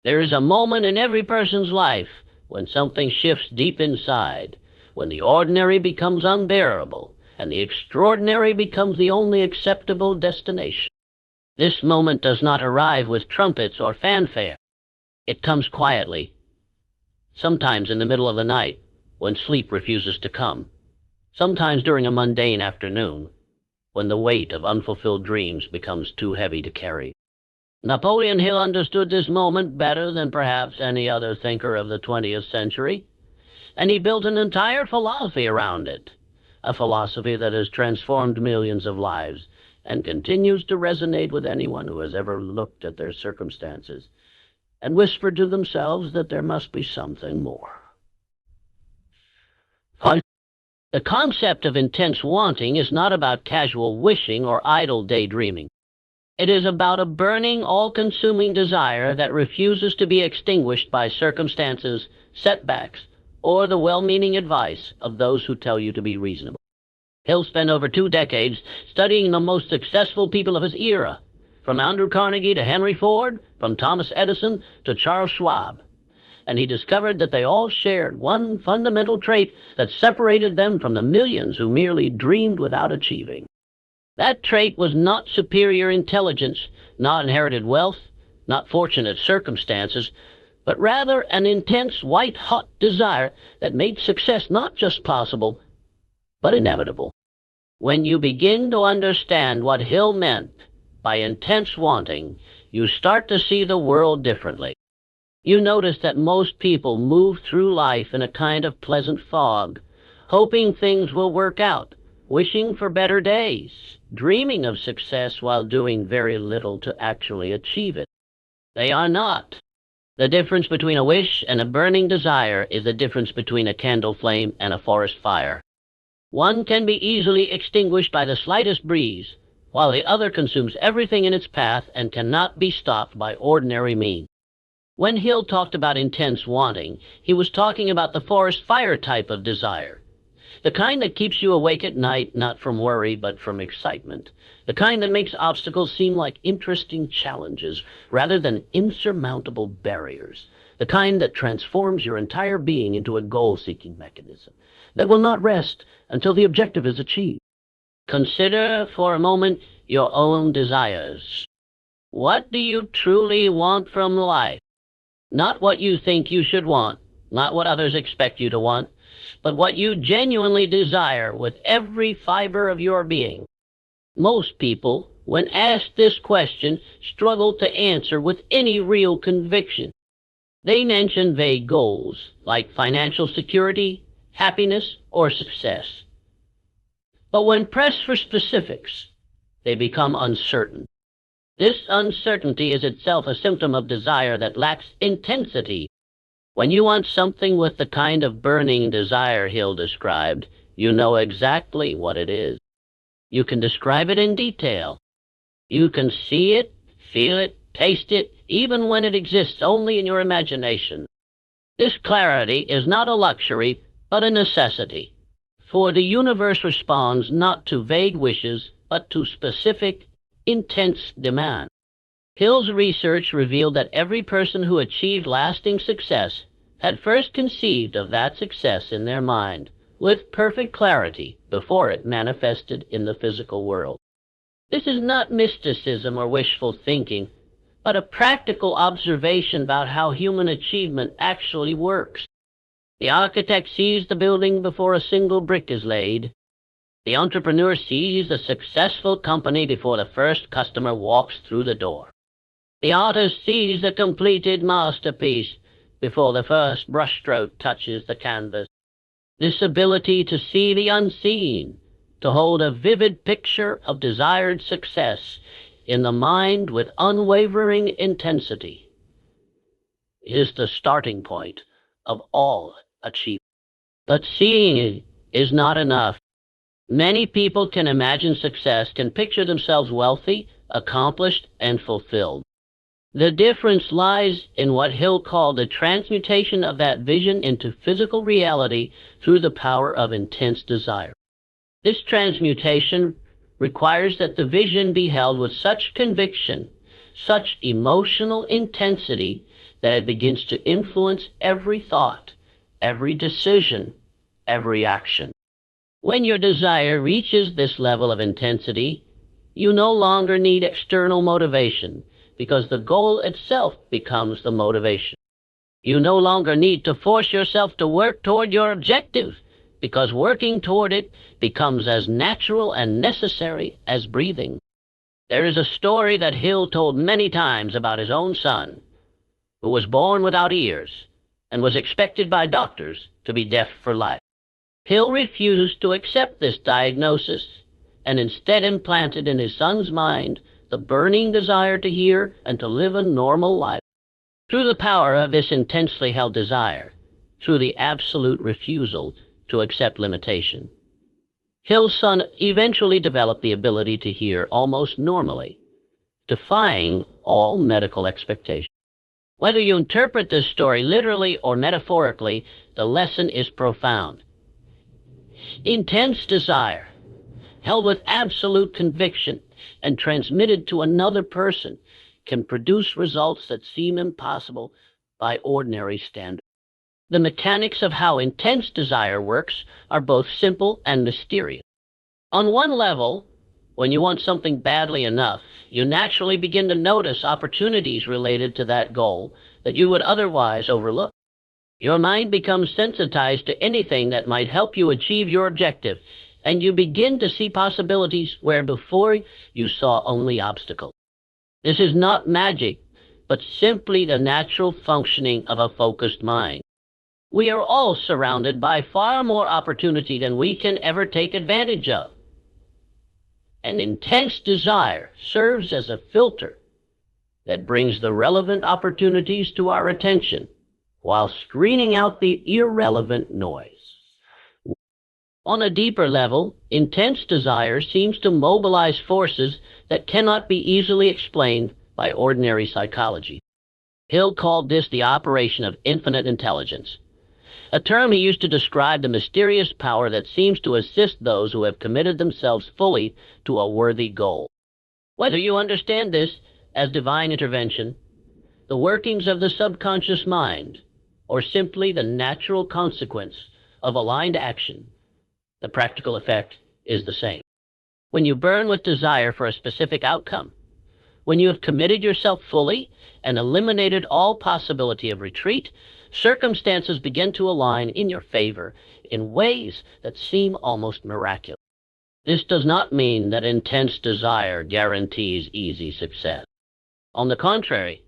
There is a moment in every person's life when something shifts deep inside, when the ordinary becomes unbearable, and the extraordinary becomes the only acceptable destination. This moment does not arrive with trumpets or fanfare. It comes quietly, sometimes in the middle of the night, when sleep refuses to come, sometimes during a mundane afternoon, when the weight of unfulfilled dreams becomes too heavy to carry. Napoleon Hill understood this moment better than perhaps any other thinker of the 20th century, and he built an entire philosophy around it, a philosophy that has transformed millions of lives and continues to resonate with anyone who has ever looked at their circumstances and whispered to themselves that there must be something more. The concept of intense wanting is not about casual wishing or idle daydreaming. It is about a burning, all-consuming desire that refuses to be extinguished by circumstances, setbacks, or the well-meaning advice of those who tell you to be reasonable. Hill spent over 2 decades studying the most successful people of his era, from Andrew Carnegie to Henry Ford, from Thomas Edison to Charles Schwab. And he discovered that they all shared one fundamental trait that separated them from the millions who merely dreamed without achieving. That trait was not superior intelligence, not inherited wealth, not fortunate circumstances, but rather an intense, white-hot desire that made success not just possible, but inevitable. When you begin to understand what Hill meant by intense wanting, you start to see the world differently. You notice that most people move through life in a kind of pleasant fog, hoping things will work out, wishing for better days, dreaming of success while doing very little to actually achieve it. They are not. The difference between a wish and a burning desire is the difference between a candle flame and a forest fire. One can be easily extinguished by the slightest breeze, while the other consumes everything in its path and cannot be stopped by ordinary means. When Hill talked about intense wanting, he was talking about the forest fire type of desire. The kind that keeps you awake at night, not from worry, but from excitement. The kind that makes obstacles seem like interesting challenges rather than insurmountable barriers. The kind that transforms your entire being into a goal-seeking mechanism that will not rest until the objective is achieved. Consider for a moment your own desires. What do you truly want from life? Not what you think you should want, not what others expect you to want, but what you genuinely desire with every fiber of your being. Most people, when asked this question, struggle to answer with any real conviction. They mention vague goals, like financial security, happiness, or success. But when pressed for specifics, they become uncertain. This uncertainty is itself a symptom of desire that lacks intensity. When you want something with the kind of burning desire Hill described, you know exactly what it is. You can describe it in detail. You can see it, feel it, taste it, even when it exists only in your imagination. This clarity is not a luxury, but a necessity. For the universe responds not to vague wishes, but to specific, intense demand. Hill's research revealed that every person who achieved lasting success had first conceived of that success in their mind with perfect clarity before it manifested in the physical world. This is not mysticism or wishful thinking, but a practical observation about how human achievement actually works. The architect sees the building before a single brick is laid. The entrepreneur sees a successful company before the first customer walks through the door. The artist sees a completed masterpiece before the first brushstroke touches the canvas. This ability to see the unseen, to hold a vivid picture of desired success in the mind with unwavering intensity, is the starting point of all achievement. But seeing is not enough. Many people can imagine success, can picture themselves wealthy, accomplished, and fulfilled. The difference lies in what Hill called the transmutation of that vision into physical reality through the power of intense desire. This transmutation requires that the vision be held with such conviction, such emotional intensity, that it begins to influence every thought, every decision, every action. When your desire reaches this level of intensity, you no longer need external motivation because the goal itself becomes the motivation. You no longer need to force yourself to work toward your objective because working toward it becomes as natural and necessary as breathing. There is a story that Hill told many times about his own son, who was born without ears and was expected by doctors to be deaf for life. Hill refused to accept this diagnosis and instead implanted in his son's mind the burning desire to hear and to live a normal life. Through the power of this intensely held desire, through the absolute refusal to accept limitation, Hill's son eventually developed the ability to hear almost normally, defying all medical expectations. Whether you interpret this story literally or metaphorically, the lesson is profound. Intense desire, held with absolute conviction and transmitted to another person, can produce results that seem impossible by ordinary standards. The mechanics of how intense desire works are both simple and mysterious. On one level, when you want something badly enough, you naturally begin to notice opportunities related to that goal that you would otherwise overlook. Your mind becomes sensitized to anything that might help you achieve your objective, and you begin to see possibilities where before you saw only obstacles. This is not magic, but simply the natural functioning of a focused mind. We are all surrounded by far more opportunity than we can ever take advantage of. An intense desire serves as a filter that brings the relevant opportunities to our attention while screening out the irrelevant noise. On a deeper level, intense desire seems to mobilize forces that cannot be easily explained by ordinary psychology. Hill called this the operation of infinite intelligence, a term he used to describe the mysterious power that seems to assist those who have committed themselves fully to a worthy goal. Whether you understand this as divine intervention, the workings of the subconscious mind, or simply the natural consequence of aligned action, the practical effect is the same. When you burn with desire for a specific outcome, when you have committed yourself fully and eliminated all possibility of retreat, circumstances begin to align in your favor in ways that seem almost miraculous. This does not mean that intense desire guarantees easy success. On the contrary,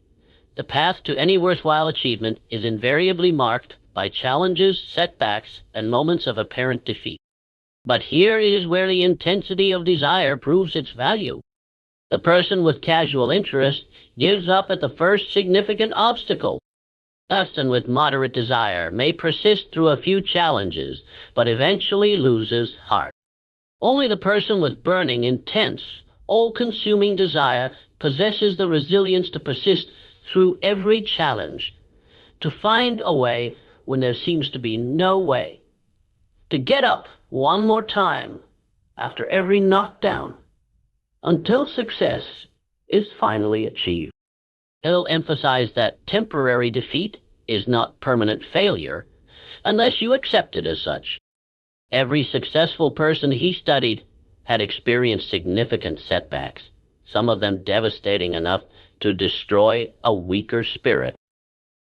the path to any worthwhile achievement is invariably marked by challenges, setbacks, and moments of apparent defeat. But here is where the intensity of desire proves its value. The person with casual interest gives up at the first significant obstacle. Person with moderate desire may persist through a few challenges, but eventually loses heart. Only the person with burning, intense, all-consuming desire possesses the resilience to persist through every challenge, to find a way when there seems to be no way, to get up one more time after every knockdown until success is finally achieved. Hill emphasized that temporary defeat is not permanent failure unless you accept it as such. Every successful person he studied had experienced significant setbacks, some of them devastating enough to destroy a weaker spirit.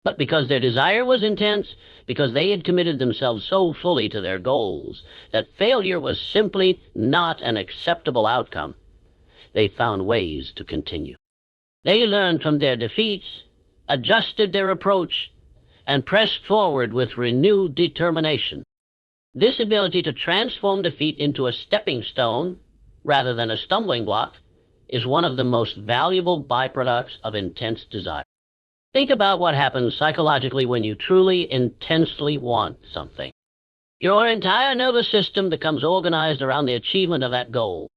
But because their desire was intense, because they had committed themselves so fully to their goals that failure was simply not an acceptable outcome, they found ways to continue. They learned from their defeats, adjusted their approach, and pressed forward with renewed determination. This ability to transform defeat into a stepping stone rather than a stumbling block is one of the most valuable byproducts of intense desire. Think about what happens psychologically when you truly, intensely want something. Your entire nervous system becomes organized around the achievement of that goal.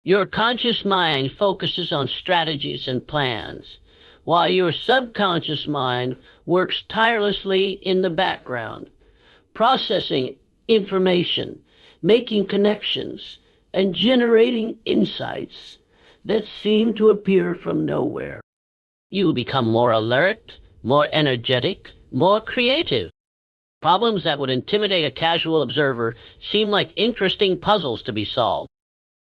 Your conscious mind focuses on strategies and plans, while your subconscious mind works tirelessly in the background, processing information, making connections, and generating insights that seem to appear from nowhere. You become more alert, more energetic, more creative. Problems that would intimidate a casual observer seem like interesting puzzles to be solved.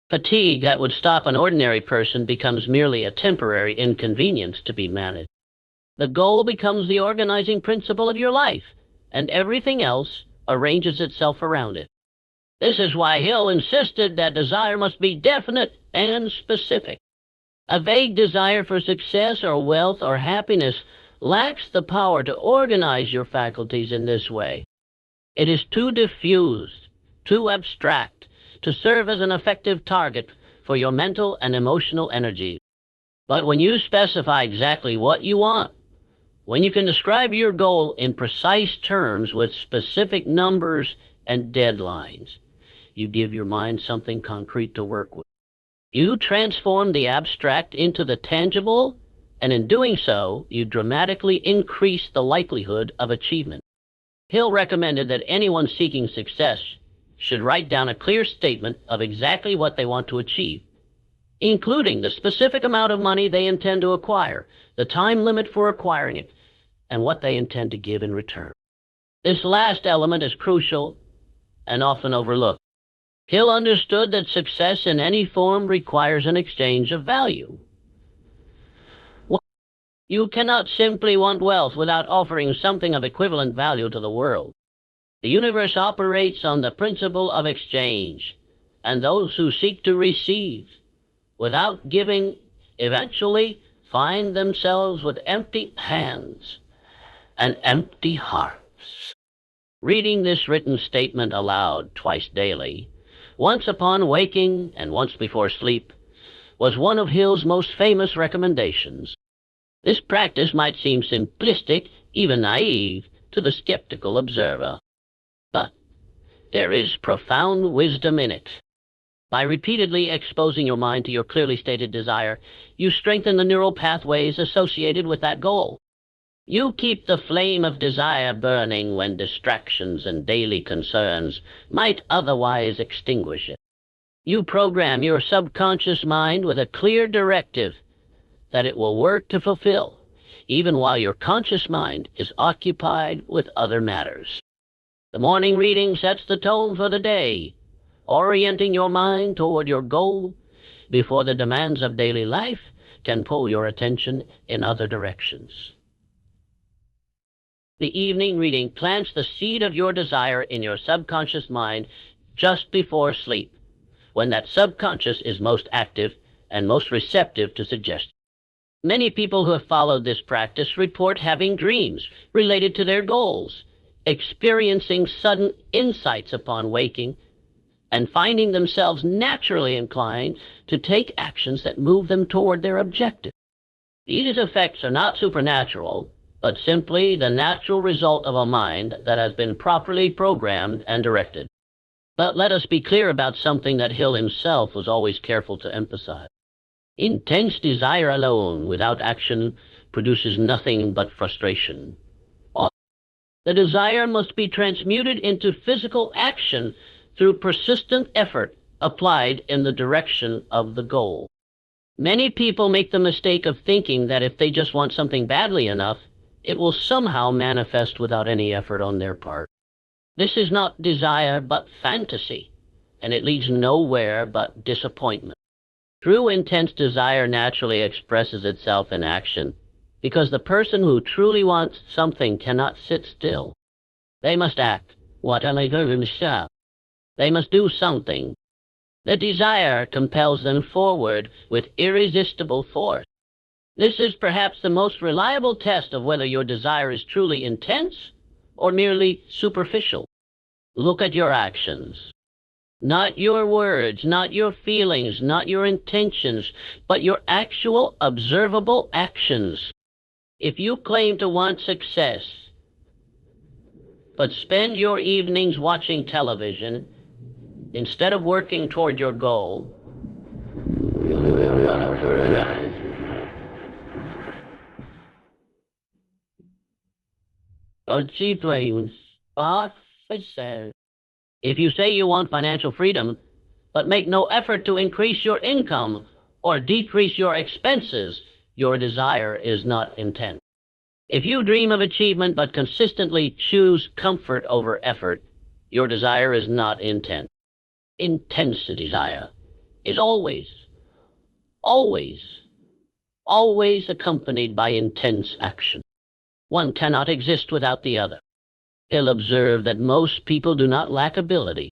Fatigue that would stop an ordinary person becomes merely a temporary inconvenience to be managed. The goal becomes the organizing principle of your life, and everything else arranges itself around it. This is why Hill insisted that desire must be definite and specific. A vague desire for success or wealth or happiness lacks the power to organize your faculties in this way. It is too diffused, too abstract, to serve as an effective target for your mental and emotional energy. But when you specify exactly what you want, when you can describe your goal in precise terms with specific numbers and deadlines, you give your mind something concrete to work with. You transform the abstract into the tangible, and in doing so, you dramatically increase the likelihood of achievement. Hill recommended that anyone seeking success should write down a clear statement of exactly what they want to achieve, including the specific amount of money they intend to acquire, the time limit for acquiring it, and what they intend to give in return. This last element is crucial and often overlooked. Hill understood that success in any form requires an exchange of value. You cannot simply want wealth without offering something of equivalent value to the world. The universe operates on the principle of exchange, and those who seek to receive without giving eventually find themselves with empty hands and empty hearts. Reading this written statement aloud twice daily, once upon waking and once before sleep, was one of Hill's most famous recommendations. This practice might seem simplistic, even naive, to the skeptical observer. But there is profound wisdom in it. By repeatedly exposing your mind to your clearly stated desire, you strengthen the neural pathways associated with that goal. You keep the flame of desire burning when distractions and daily concerns might otherwise extinguish it. You program your subconscious mind with a clear directive that it will work to fulfill, even while your conscious mind is occupied with other matters. The morning reading sets the tone for the day, orienting your mind toward your goal before the demands of daily life can pull your attention in other directions. The evening reading plants the seed of your desire in your subconscious mind just before sleep, when that subconscious is most active and most receptive to suggestions. Many people who have followed this practice report having dreams related to their goals, experiencing sudden insights upon waking, and finding themselves naturally inclined to take actions that move them toward their objective. These effects are not supernatural, but simply the natural result of a mind that has been properly programmed and directed. But let us be clear about something that Hill himself was always careful to emphasize. Intense desire alone, without action, produces nothing but frustration. The desire must be transmuted into physical action through persistent effort applied in the direction of the goal. Many people make the mistake of thinking that if they just want something badly enough, it will somehow manifest without any effort on their part. This is not desire but fantasy, and it leads nowhere but disappointment. True intense desire naturally expresses itself in action, because the person who truly wants something cannot sit still. They must act. They must do something. The desire compels them forward with irresistible force. This is perhaps the most reliable test of whether your desire is truly intense or merely superficial. Look at your actions. Not your words, not your feelings, not your intentions, but your actual observable actions. If you claim to want success, but spend your evenings watching television instead of working toward your goal, if you say you want financial freedom, but make no effort to increase your income or decrease your expenses, your desire is not intense. If you dream of achievement but consistently choose comfort over effort, your desire is not intense. Intense desire is always, always accompanied by intense action. One cannot exist without the other. He'll observe that most people do not lack ability.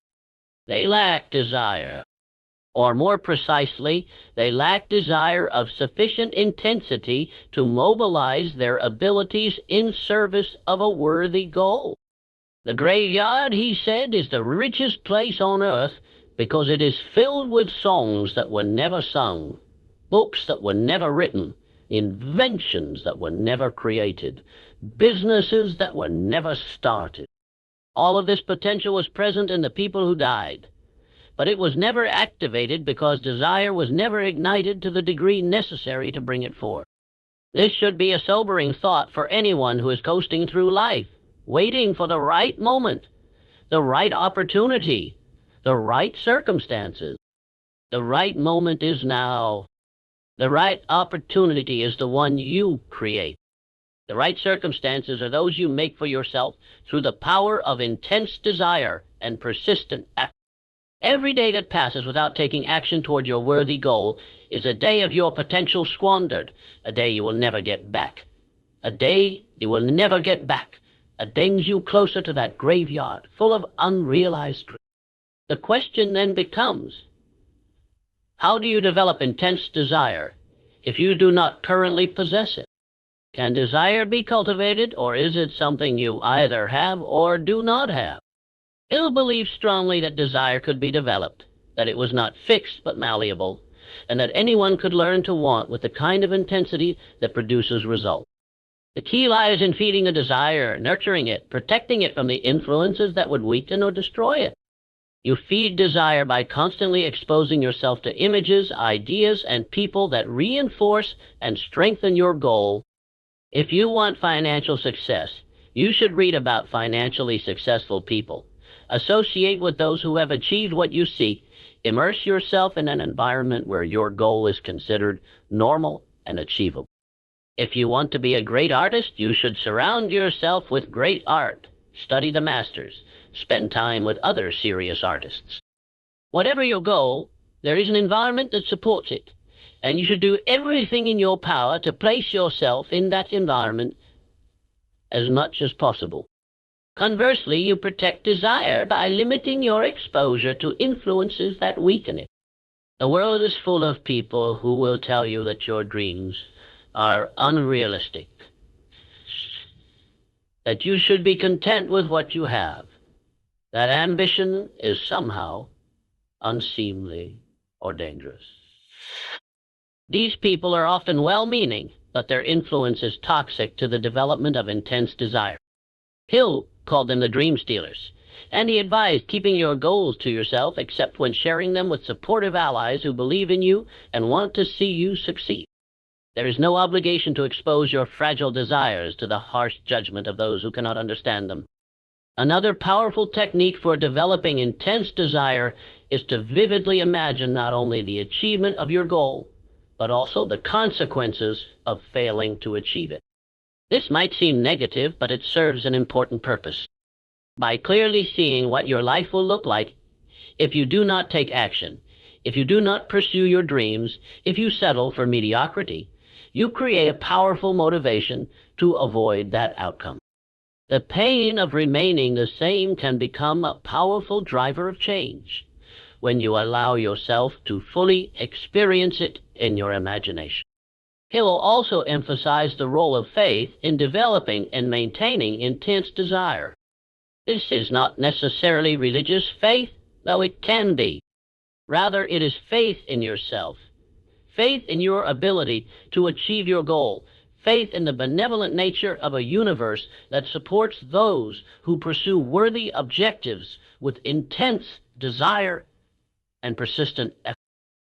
They lack desire. Or more precisely, they lack desire of sufficient intensity to mobilize their abilities in service of a worthy goal. The graveyard, he said, is the richest place on earth because it is filled with songs that were never sung, books that were never written, inventions that were never created, businesses that were never started. All of this potential was present in the people who died, but it was never activated because desire was never ignited to the degree necessary to bring it forth. This should be a sobering thought for anyone who is coasting through life, waiting for the right moment, the right opportunity, the right circumstances. The right moment is now. The right opportunity is the one you create. The right circumstances are those you make for yourself through the power of intense desire and persistent action. Every day that passes without taking action toward your worthy goal is a day of your potential squandered, a day you will never get back. A day you will never get back. It brings you closer to that graveyard full of unrealized dreams. The question then becomes, how do you develop intense desire if you do not currently possess it? Can desire be cultivated, or is it something you either have or do not have? Hill believed strongly that desire could be developed, that it was not fixed but malleable, and that anyone could learn to want with the kind of intensity that produces results. The key lies in feeding the desire, nurturing it, protecting it from the influences that would weaken or destroy it. You feed desire by constantly exposing yourself to images, ideas, and people that reinforce and strengthen your goal. If you want financial success, you should read about financially successful people. Associate with those who have achieved what you seek. Immerse yourself in an environment where your goal is considered normal and achievable. If you want to be a great artist, you should surround yourself with great art. Study the masters. Spend time with other serious artists. Whatever your goal, there is an environment that supports it, and you should do everything in your power to place yourself in that environment as much as possible. Conversely, you protect desire by limiting your exposure to influences that weaken it. The world is full of people who will tell you that your dreams are unrealistic, that you should be content with what you have, that ambition is somehow unseemly or dangerous. These people are often well-meaning, but their influence is toxic to the development of intense desire. Hill called them the dream stealers, and he advised keeping your goals to yourself except when sharing them with supportive allies who believe in you and want to see you succeed. There is no obligation to expose your fragile desires to the harsh judgment of those who cannot understand them. Another powerful technique for developing intense desire is to vividly imagine not only the achievement of your goal, but also the consequences of failing to achieve it. This might seem negative, but it serves an important purpose. By clearly seeing what your life will look like if you do not take action, if you do not pursue your dreams, if you settle for mediocrity, you create a powerful motivation to avoid that outcome. The pain of remaining the same can become a powerful driver of change when you allow yourself to fully experience it in your imagination. Hill also emphasized the role of faith in developing and maintaining intense desire. This is not necessarily religious faith, though it can be. Rather, it is faith in yourself, faith in your ability to achieve your goal, faith in the benevolent nature of a universe that supports those who pursue worthy objectives with intense desire and persistent effort.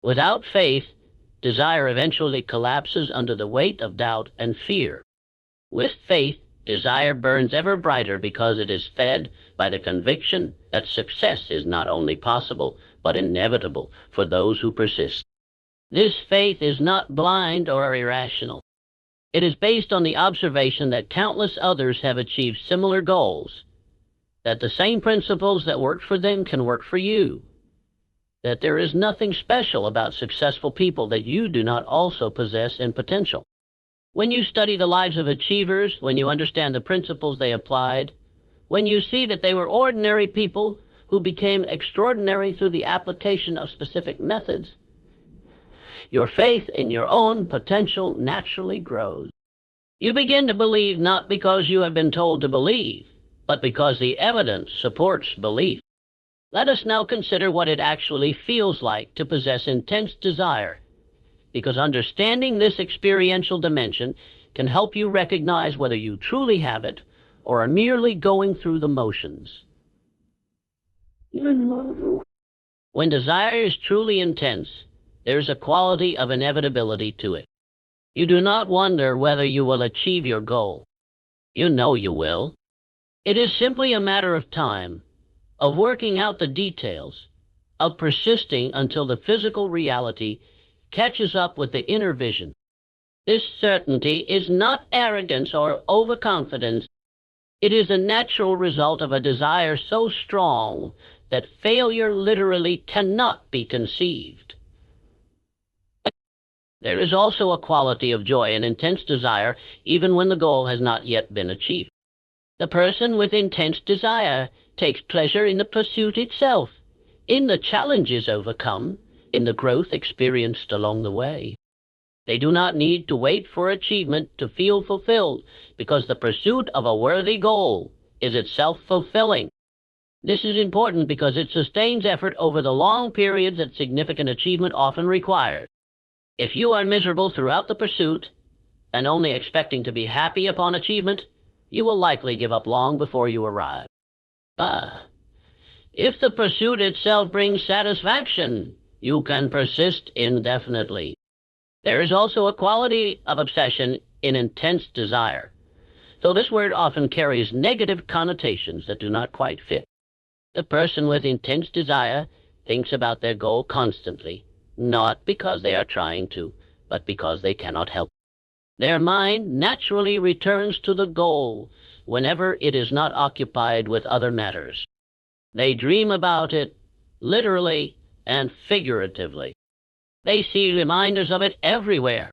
Without faith, desire eventually collapses under the weight of doubt and fear. With faith, desire burns ever brighter because it is fed by the conviction that success is not only possible, but inevitable for those who persist. This faith is not blind or irrational. It is based on the observation that countless others have achieved similar goals, that the same principles that worked for them can work for you, that there is nothing special about successful people that you do not also possess in potential. When you study the lives of achievers, when you understand the principles they applied, when you see that they were ordinary people who became extraordinary through the application of specific methods, your faith in your own potential naturally grows. You begin to believe not because you have been told to believe, but because the evidence supports belief. Let us now consider what it actually feels like to possess intense desire, because understanding this experiential dimension can help you recognize whether you truly have it or are merely going through the motions. When desire is truly intense, there is a quality of inevitability to it. You do not wonder whether you will achieve your goal. You know you will. It is simply a matter of time, of working out the details, of persisting until the physical reality catches up with the inner vision. This certainty is not arrogance or overconfidence. It is a natural result of a desire so strong that failure literally cannot be conceived. There is also a quality of joy and intense desire even when the goal has not yet been achieved. The person with intense desire takes pleasure in the pursuit itself, in the challenges overcome, in the growth experienced along the way. They do not need to wait for achievement to feel fulfilled, because the pursuit of a worthy goal is itself fulfilling. This is important because it sustains effort over the long periods that significant achievement often requires. If you are miserable throughout the pursuit and only expecting to be happy upon achievement, you will likely give up long before you arrive. If the pursuit itself brings satisfaction, you can persist indefinitely. There is also a quality of obsession in intense desire, though this word often carries negative connotations that do not quite fit. The person with intense desire thinks about their goal constantly, not because they are trying to, but because they cannot help. Their mind naturally returns to the goal whenever it is not occupied with other matters. They dream about it, literally and figuratively. They see reminders of it everywhere.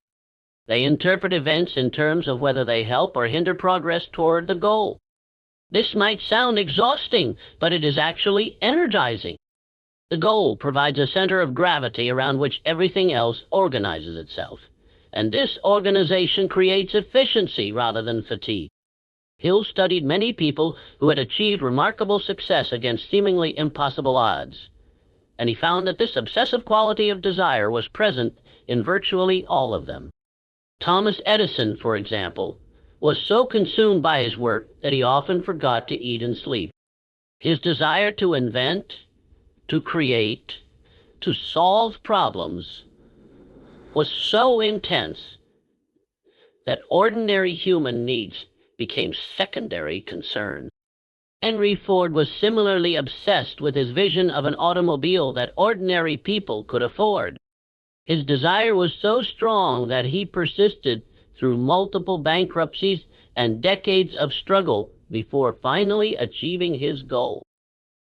They interpret events in terms of whether they help or hinder progress toward the goal. This might sound exhausting, but it is actually energizing. The goal provides a center of gravity around which everything else organizes itself, and this organization creates efficiency rather than fatigue. Hill studied many people who had achieved remarkable success against seemingly impossible odds, and he found that this obsessive quality of desire was present in virtually all of them. Thomas Edison, for example, was so consumed by his work that he often forgot to eat and sleep. His desire to invent, to create, to solve problems was so intense that ordinary human needs became secondary concerns. Henry Ford was similarly obsessed with his vision of an automobile that ordinary people could afford. His desire was so strong that he persisted through multiple bankruptcies and decades of struggle before finally achieving his goal.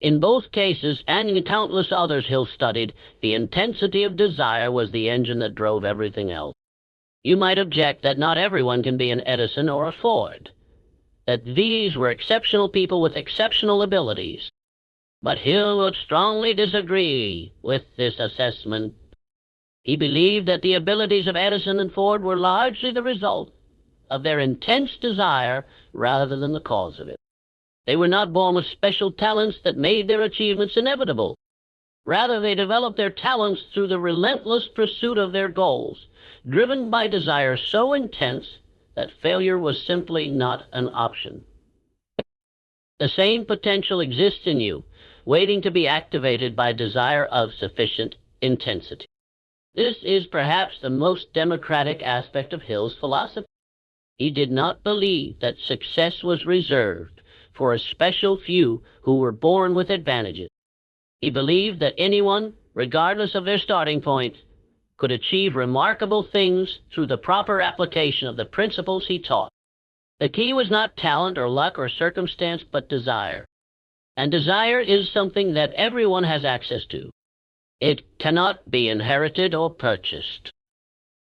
In both cases, and in countless others Hill studied, the intensity of desire was the engine that drove everything else. You might object that not everyone can be an Edison or a Ford, that these were exceptional people with exceptional abilities. But Hill would strongly disagree with this assessment. He believed that the abilities of Edison and Ford were largely the result of their intense desire rather than the cause of it. They were not born with special talents that made their achievements inevitable. Rather, they developed their talents through the relentless pursuit of their goals, driven by desire so intense that failure was simply not an option. The same potential exists in you, waiting to be activated by desire of sufficient intensity. This is perhaps the most democratic aspect of Hill's philosophy. He did not believe that success was reserved for a special few who were born with advantages. He believed that anyone, regardless of their starting point, could achieve remarkable things through the proper application of the principles he taught. The key was not talent or luck or circumstance, but desire. And desire is something that everyone has access to. It cannot be inherited or purchased.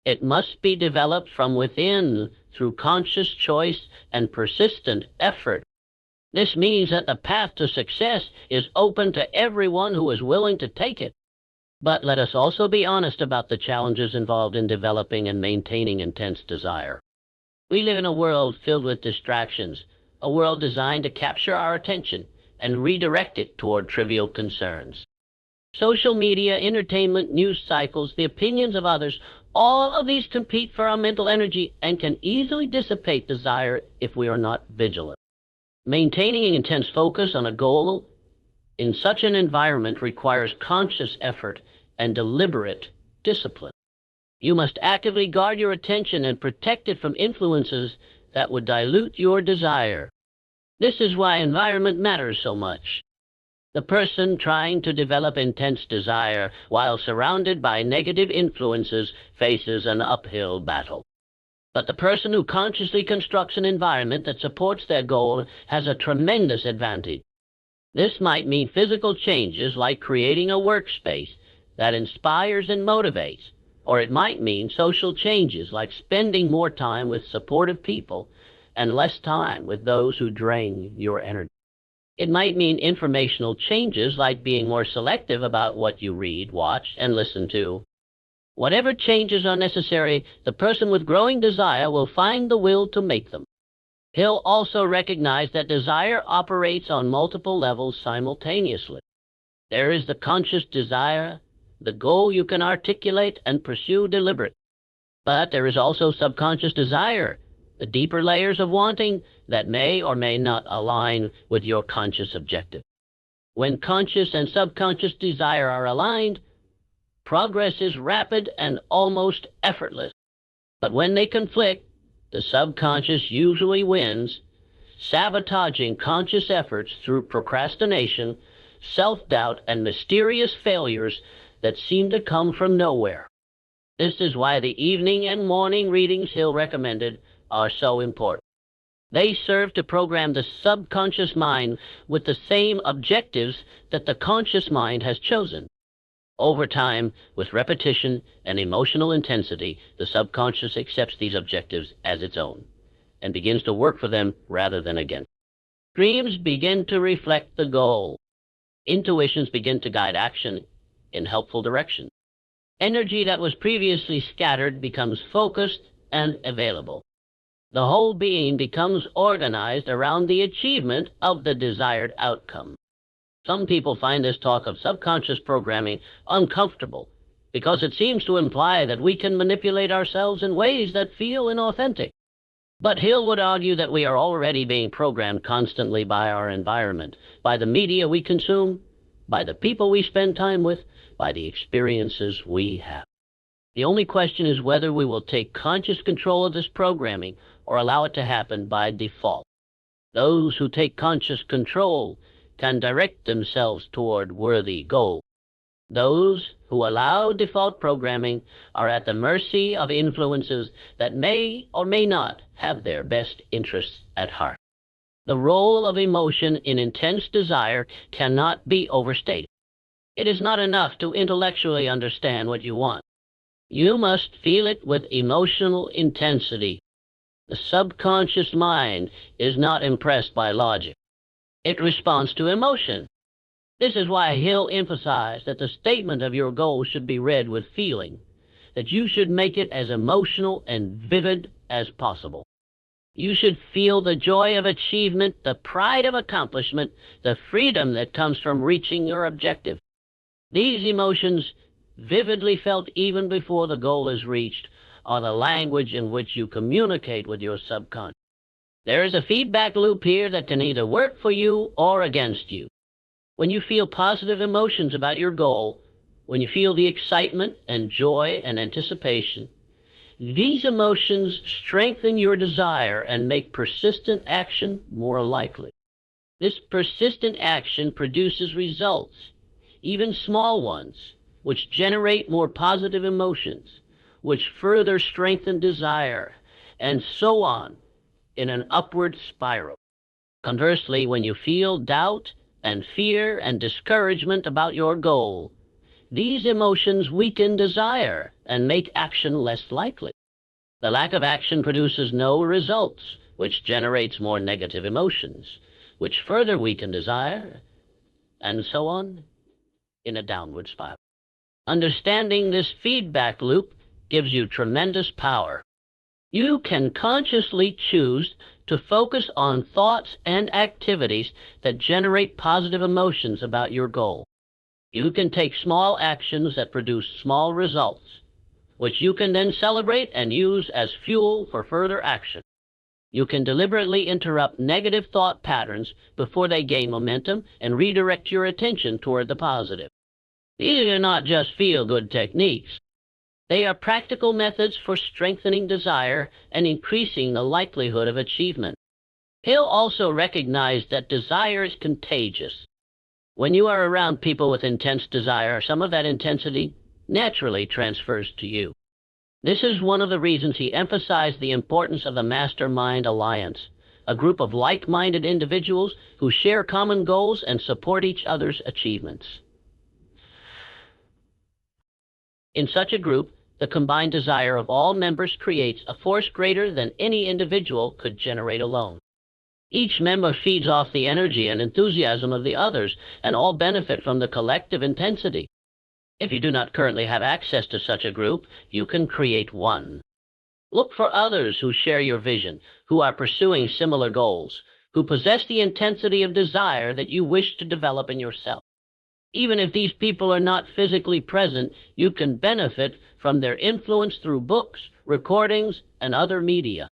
It must be developed from within through conscious choice and persistent effort. This means that the path to success is open to everyone who is willing to take it. But let us also be honest about the challenges involved in developing and maintaining intense desire. We live in a world filled with distractions, a world designed to capture our attention and redirect it toward trivial concerns. Social media, entertainment, news cycles, the opinions of others, all of these compete for our mental energy and can easily dissipate desire if we are not vigilant. Maintaining intense focus on a goal in such an environment requires conscious effort and deliberate discipline. You must actively guard your attention and protect it from influences that would dilute your desire. This is why environment matters so much. The person trying to develop intense desire while surrounded by negative influences faces an uphill battle. But the person who consciously constructs an environment that supports their goal has a tremendous advantage. This might mean physical changes like creating a workspace that inspires and motivates, or it might mean social changes like spending more time with supportive people and less time with those who drain your energy. It might mean informational changes like being more selective about what you read, watch, and listen to. Whatever changes are necessary, the person with growing desire will find the will to make them. He'll also recognize that desire operates on multiple levels simultaneously. There is the conscious desire, the goal you can articulate and pursue deliberately. But there is also subconscious desire, the deeper layers of wanting that may or may not align with your conscious objective. When conscious and subconscious desire are aligned, progress is rapid and almost effortless. But when they conflict, the subconscious usually wins, sabotaging conscious efforts through procrastination, self-doubt, and mysterious failures that seem to come from nowhere. This is why the evening and morning readings Hill recommended are so important. They serve to program the subconscious mind with the same objectives that the conscious mind has chosen. Over time, with repetition and emotional intensity, the subconscious accepts these objectives as its own and begins to work for them rather than against. Dreams begin to reflect the goal. Intuitions begin to guide action in helpful direction. Energy that was previously scattered becomes focused and available. The whole being becomes organized around the achievement of the desired outcome. Some people find this talk of subconscious programming uncomfortable because it seems to imply that we can manipulate ourselves in ways that feel inauthentic. But Hill would argue that we are already being programmed constantly by our environment, by the media we consume, by the people we spend time with, by the experiences we have. The only question is whether we will take conscious control of this programming or allow it to happen by default. Those who take conscious control can direct themselves toward worthy goals. Those who allow default programming are at the mercy of influences that may or may not have their best interests at heart. The role of emotion in intense desire cannot be overstated. It is not enough to intellectually understand what you want. You must feel it with emotional intensity. The subconscious mind is not impressed by logic. It responds to emotion. This is why Hill emphasized that the statement of your goal should be read with feeling, that you should make it as emotional and vivid as possible. You should feel the joy of achievement, the pride of accomplishment, the freedom that comes from reaching your objective. These emotions, vividly felt even before the goal is reached, are the language in which you communicate with your subconscious. There is a feedback loop here that can either work for you or against you. When you feel positive emotions about your goal, when you feel the excitement and joy and anticipation, these emotions strengthen your desire and make persistent action more likely. This persistent action produces results, even small ones, which generate more positive emotions, which further strengthen desire, and so on in an upward spiral. Conversely, when you feel doubt and fear and discouragement about your goal, these emotions weaken desire and make action less likely. The lack of action produces no results, which generates more negative emotions, which further weaken desire, and so on in a downward spiral. Understanding this feedback loop gives you tremendous power. You can consciously choose to focus on thoughts and activities that generate positive emotions about your goal. You can take small actions that produce small results, which you can then celebrate and use as fuel for further action. You can deliberately interrupt negative thought patterns before they gain momentum and redirect your attention toward the positive. These are not just feel-good techniques. They are practical methods for strengthening desire and increasing the likelihood of achievement. Hill also recognized that desire is contagious. When you are around people with intense desire, some of that intensity naturally transfers to you. This is one of the reasons he emphasized the importance of the Mastermind Alliance, a group of like-minded individuals who share common goals and support each other's achievements. In such a group, the combined desire of all members creates a force greater than any individual could generate alone. Each member feeds off the energy and enthusiasm of the others, and all benefit from the collective intensity. If you do not currently have access to such a group, you can create one. Look for others who share your vision, who are pursuing similar goals, who possess the intensity of desire that you wish to develop in yourself. Even if these people are not physically present, you can benefit from their influence through books, recordings, and other media.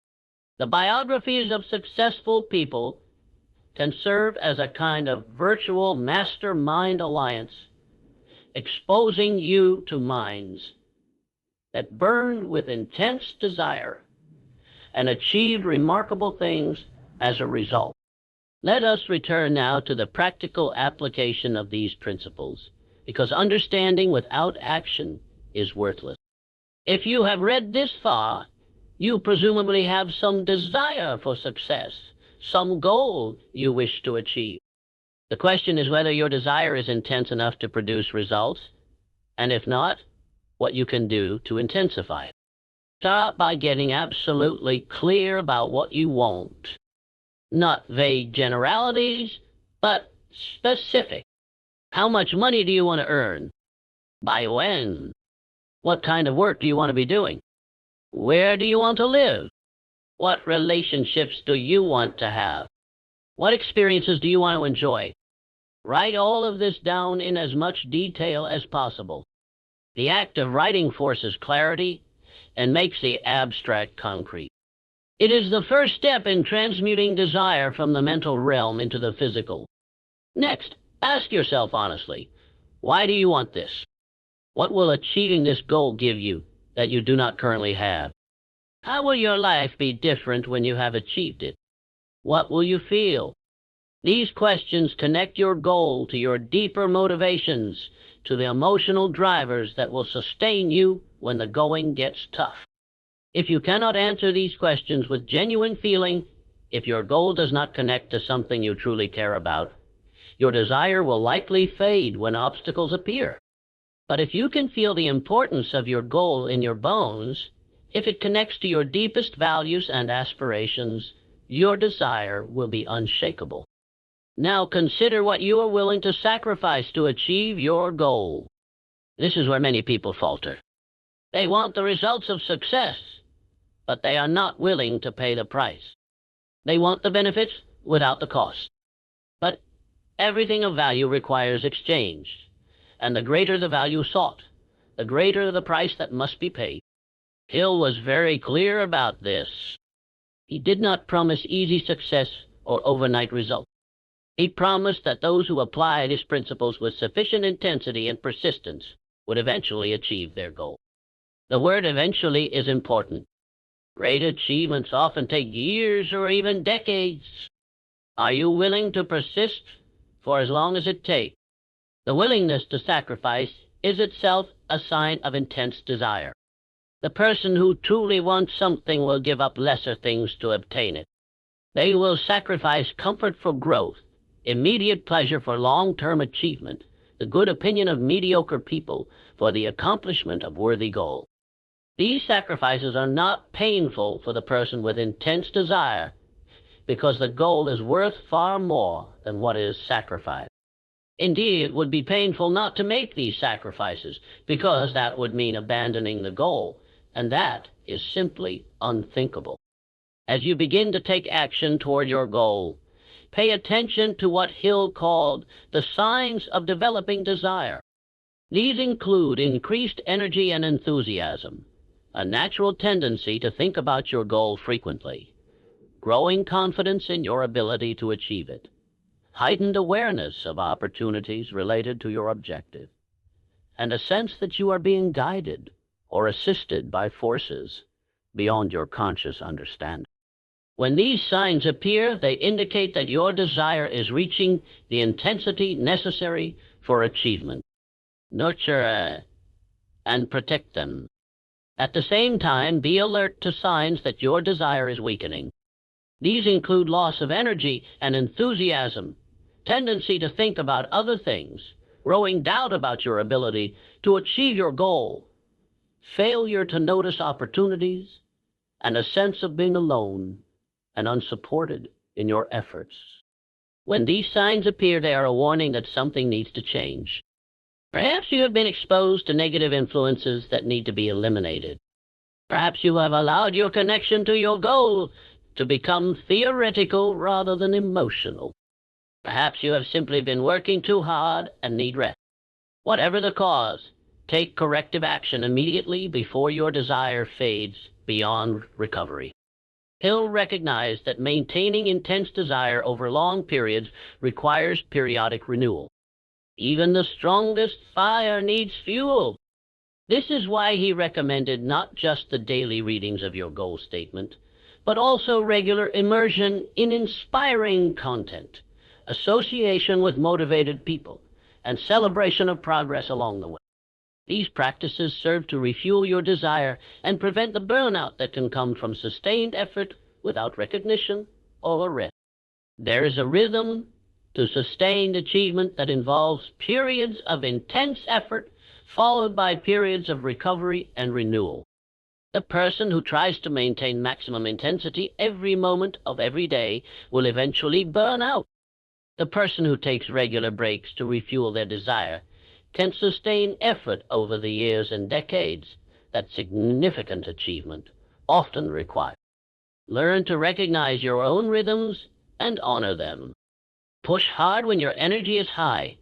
The biographies of successful people can serve as a kind of virtual mastermind alliance, exposing you to minds that burned with intense desire and achieved remarkable things as a result. Let us return now to the practical application of these principles, because understanding without action is worthless. If you have read this far, you presumably have some desire for success, some goal you wish to achieve. The question is whether your desire is intense enough to produce results, and if not, what you can do to intensify it. Start by getting absolutely clear about what you want. Not vague generalities, but specific. How much money do you want to earn? By when? What kind of work do you want to be doing? Where do you want to live? What relationships do you want to have? What experiences do you want to enjoy? Write all of this down in as much detail as possible. The act of writing forces clarity and makes the abstract concrete. It is the first step in transmuting desire from the mental realm into the physical. Next, ask yourself honestly, why do you want this? What will achieving this goal give you that you do not currently have? How will your life be different when you have achieved it? What will you feel? These questions connect your goal to your deeper motivations, to the emotional drivers that will sustain you when the going gets tough. If you cannot answer these questions with genuine feeling, if your goal does not connect to something you truly care about, your desire will likely fade when obstacles appear. But if you can feel the importance of your goal in your bones, if it connects to your deepest values and aspirations, your desire will be unshakable. Now consider what you are willing to sacrifice to achieve your goal. This is where many people falter. They want the results of success, but they are not willing to pay the price. They want the benefits without the cost. But everything of value requires exchange, and the greater the value sought, the greater the price that must be paid. Hill was very clear about this. He did not promise easy success or overnight results. He promised that those who applied his principles with sufficient intensity and persistence would eventually achieve their goal. The word eventually is important. Great achievements often take years or even decades. Are you willing to persist for as long as it takes? The willingness to sacrifice is itself a sign of intense desire. The person who truly wants something will give up lesser things to obtain it. They will sacrifice comfort for growth, immediate pleasure for long-term achievement, the good opinion of mediocre people for the accomplishment of worthy goals. These sacrifices are not painful for the person with intense desire because the goal is worth far more than what is sacrificed. Indeed, it would be painful not to make these sacrifices because that would mean abandoning the goal, and that is simply unthinkable. As you begin to take action toward your goal, pay attention to what Hill called the signs of developing desire. These include increased energy and enthusiasm, a natural tendency to think about your goal frequently, growing confidence in your ability to achieve it, heightened awareness of opportunities related to your objective, and a sense that you are being guided or assisted by forces beyond your conscious understanding. When these signs appear, they indicate that your desire is reaching the intensity necessary for achievement. Nurture and protect them. At the same time, be alert to signs that your desire is weakening. These include loss of energy and enthusiasm, tendency to think about other things, growing doubt about your ability to achieve your goal, failure to notice opportunities, and a sense of being alone and unsupported in your efforts. When these signs appear, they are a warning that something needs to change. Perhaps you have been exposed to negative influences that need to be eliminated. Perhaps you have allowed your connection to your goal to become theoretical rather than emotional. Perhaps you have simply been working too hard and need rest. Whatever the cause, take corrective action immediately before your desire fades beyond recovery. Hill recognized that maintaining intense desire over long periods requires periodic renewal. Even the strongest fire needs fuel. This is why he recommended not just the daily readings of your goal statement, but also regular immersion in inspiring content, association with motivated people, and celebration of progress along the way. These practices serve to refuel your desire and prevent the burnout that can come from sustained effort without recognition or rest. There is a rhythm to sustained achievement that involves periods of intense effort followed by periods of recovery and renewal. The person who tries to maintain maximum intensity every moment of every day will eventually burn out. The person who takes regular breaks to refuel their desire can sustain effort over the years and decades that significant achievement often requires. Learn to recognize your own rhythms and honor them. Push hard when your energy is high,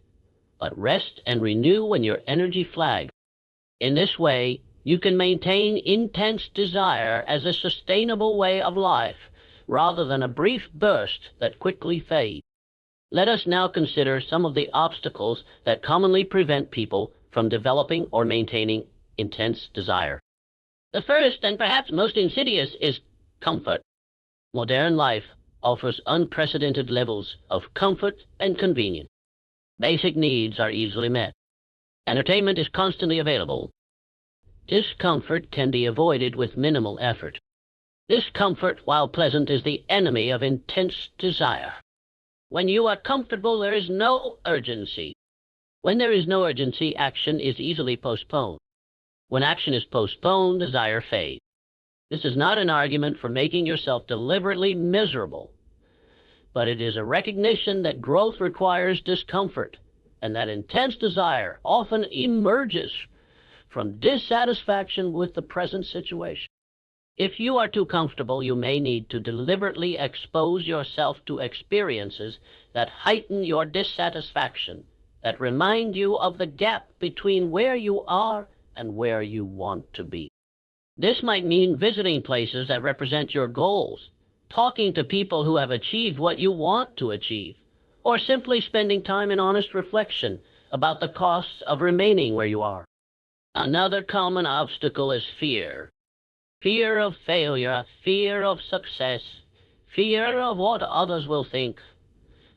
but rest and renew when your energy flags. In this way, you can maintain intense desire as a sustainable way of life rather than a brief burst that quickly fades. Let us now consider some of the obstacles that commonly prevent people from developing or maintaining intense desire. The first and perhaps most insidious is comfort. Modern life offers unprecedented levels of comfort and convenience. Basic needs are easily met. Entertainment is constantly available. Discomfort can be avoided with minimal effort. Discomfort, while pleasant, is the enemy of intense desire. When you are comfortable, there is no urgency. When there is no urgency, action is easily postponed. When action is postponed, desire fades. This is not an argument for making yourself deliberately miserable, but it is a recognition that growth requires discomfort and that intense desire often emerges from dissatisfaction with the present situation. If you are too comfortable, you may need to deliberately expose yourself to experiences that heighten your dissatisfaction, that remind you of the gap between where you are and where you want to be. This might mean visiting places that represent your goals, talking to people who have achieved what you want to achieve, or simply spending time in honest reflection about the costs of remaining where you are. Another common obstacle is fear. Fear of failure, fear of success, fear of what others will think,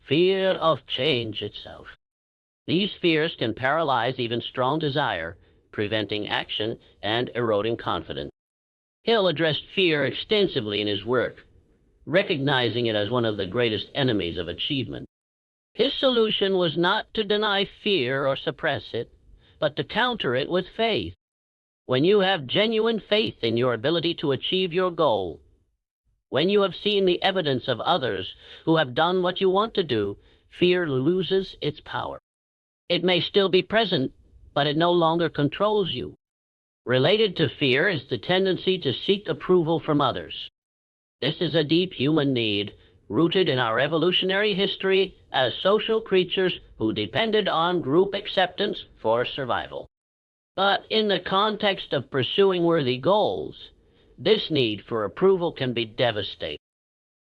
fear of change itself. These fears can paralyze even strong desire, preventing action and eroding confidence. Hill addressed fear extensively in his work, recognizing it as one of the greatest enemies of achievement. His solution was not to deny fear or suppress it, but to counter it with faith. When you have genuine faith in your ability to achieve your goal, when you have seen the evidence of others who have done what you want to do, fear loses its power. It may still be present, but it no longer controls you. Related to fear is the tendency to seek approval from others. This is a deep human need, rooted in our evolutionary history as social creatures who depended on group acceptance for survival. But in the context of pursuing worthy goals, this need for approval can be devastating.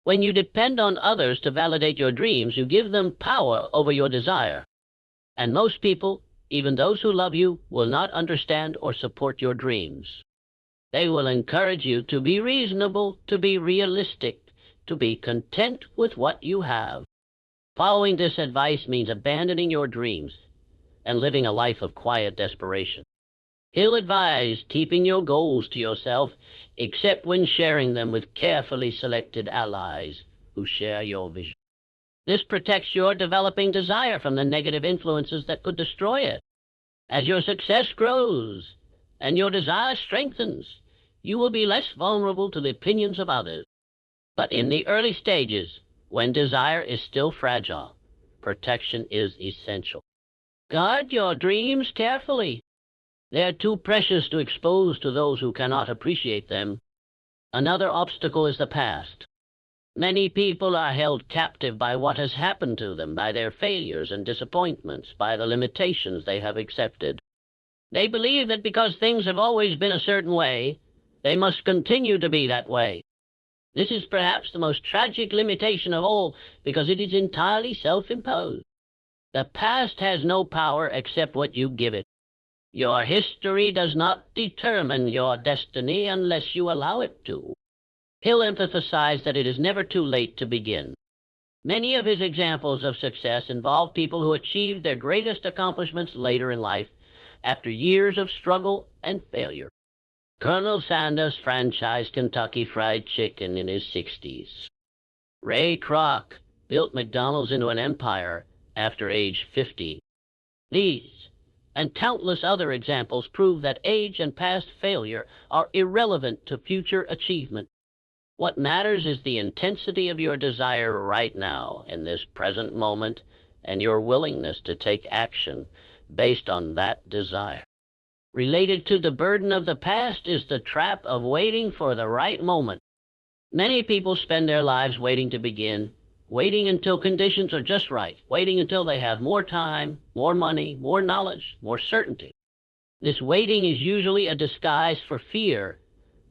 When you depend on others to validate your dreams, you give them power over your desire. And most people, even those who love you, will not understand or support your dreams. They will encourage you to be reasonable, to be realistic, to be content with what you have. Following this advice means abandoning your dreams and living a life of quiet desperation. He'll advise keeping your goals to yourself, except when sharing them with carefully selected allies who share your vision. This protects your developing desire from the negative influences that could destroy it. As your success grows and your desire strengthens, you will be less vulnerable to the opinions of others. But in the early stages, when desire is still fragile, protection is essential. Guard your dreams carefully. They are too precious to expose to those who cannot appreciate them. Another obstacle is the past. Many people are held captive by what has happened to them, by their failures and disappointments, by the limitations they have accepted. They believe that because things have always been a certain way, they must continue to be that way. This is perhaps the most tragic limitation of all, because it is entirely self-imposed. The past has no power except what you give it. Your history does not determine your destiny unless you allow it to. Hill emphasized that it is never too late to begin. Many of his examples of success involve people who achieved their greatest accomplishments later in life, after years of struggle and failure. Colonel Sanders franchised Kentucky Fried Chicken in his 60s. Ray Kroc built McDonald's into an empire after age 50. These and countless other examples prove that age and past failure are irrelevant to future achievement. What matters is the intensity of your desire right now, in this present moment, and your willingness to take action based on that desire. Related to the burden of the past is the trap of waiting for the right moment. Many people spend their lives waiting to begin, waiting until conditions are just right, waiting until they have more time, more money, more knowledge, more certainty. This waiting is usually a disguise for fear,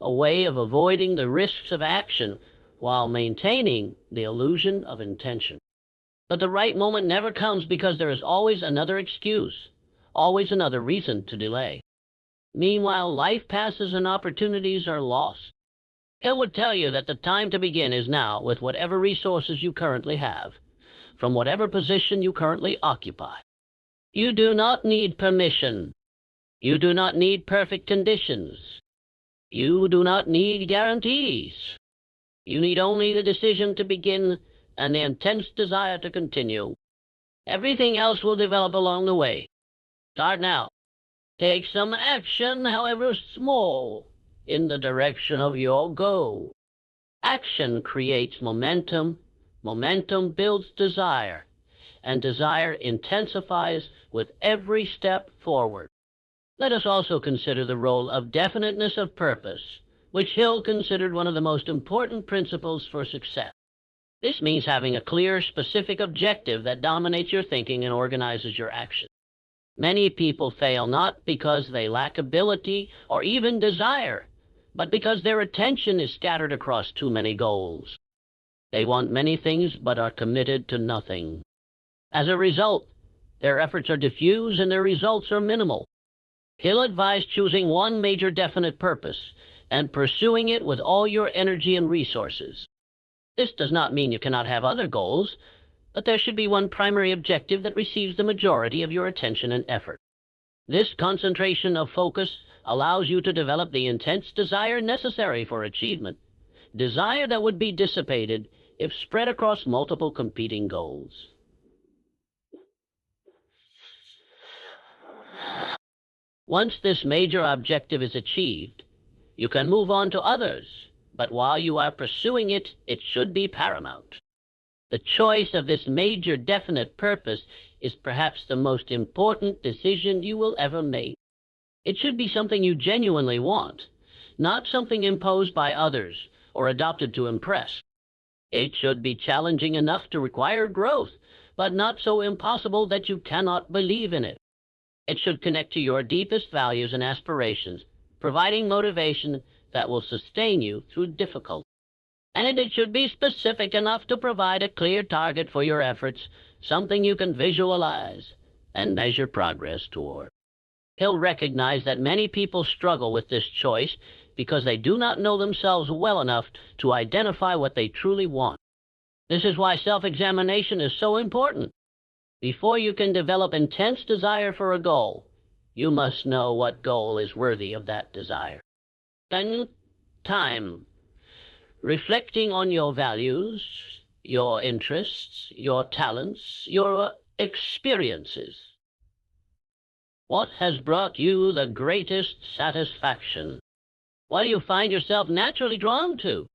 a way of avoiding the risks of action while maintaining the illusion of intention. But the right moment never comes because there is always another excuse, always another reason to delay. Meanwhile, life passes and opportunities are lost. Hill would tell you that the time to begin is now with whatever resources you currently have, from whatever position you currently occupy. You do not need permission. You do not need perfect conditions. You do not need guarantees. You need only the decision to begin and the intense desire to continue. Everything else will develop along the way. Start now. Take some action, however small, in the direction of your goal. Action creates momentum, momentum builds desire, and desire intensifies with every step forward. Let us also consider the role of definiteness of purpose, which Hill considered one of the most important principles for success. This means having a clear, specific objective that dominates your thinking and organizes your action. Many people fail not because they lack ability or even desire, but because their attention is scattered across too many goals. They want many things but are committed to nothing. As a result, their efforts are diffuse and their results are minimal. Hill advised choosing one major definite purpose and pursuing it with all your energy and resources. This does not mean you cannot have other goals, but there should be one primary objective that receives the majority of your attention and effort. This concentration of focus allows you to develop the intense desire necessary for achievement, desire that would be dissipated if spread across multiple competing goals. Once this major objective is achieved, you can move on to others, but while you are pursuing it, it should be paramount. The choice of this major definite purpose is perhaps the most important decision you will ever make. It should be something you genuinely want, not something imposed by others or adopted to impress. It should be challenging enough to require growth, but not so impossible that you cannot believe in it. It should connect to your deepest values and aspirations, providing motivation that will sustain you through difficulty. And it should be specific enough to provide a clear target for your efforts, something you can visualize and measure progress toward. He'll recognize that many people struggle with this choice because they do not know themselves well enough to identify what they truly want. This is why self-examination is so important. Before you can develop intense desire for a goal, you must know what goal is worthy of that desire. Then, time. Reflecting on your values, your interests, your talents, your experiences. What has brought you the greatest satisfaction? What do you find yourself naturally drawn to?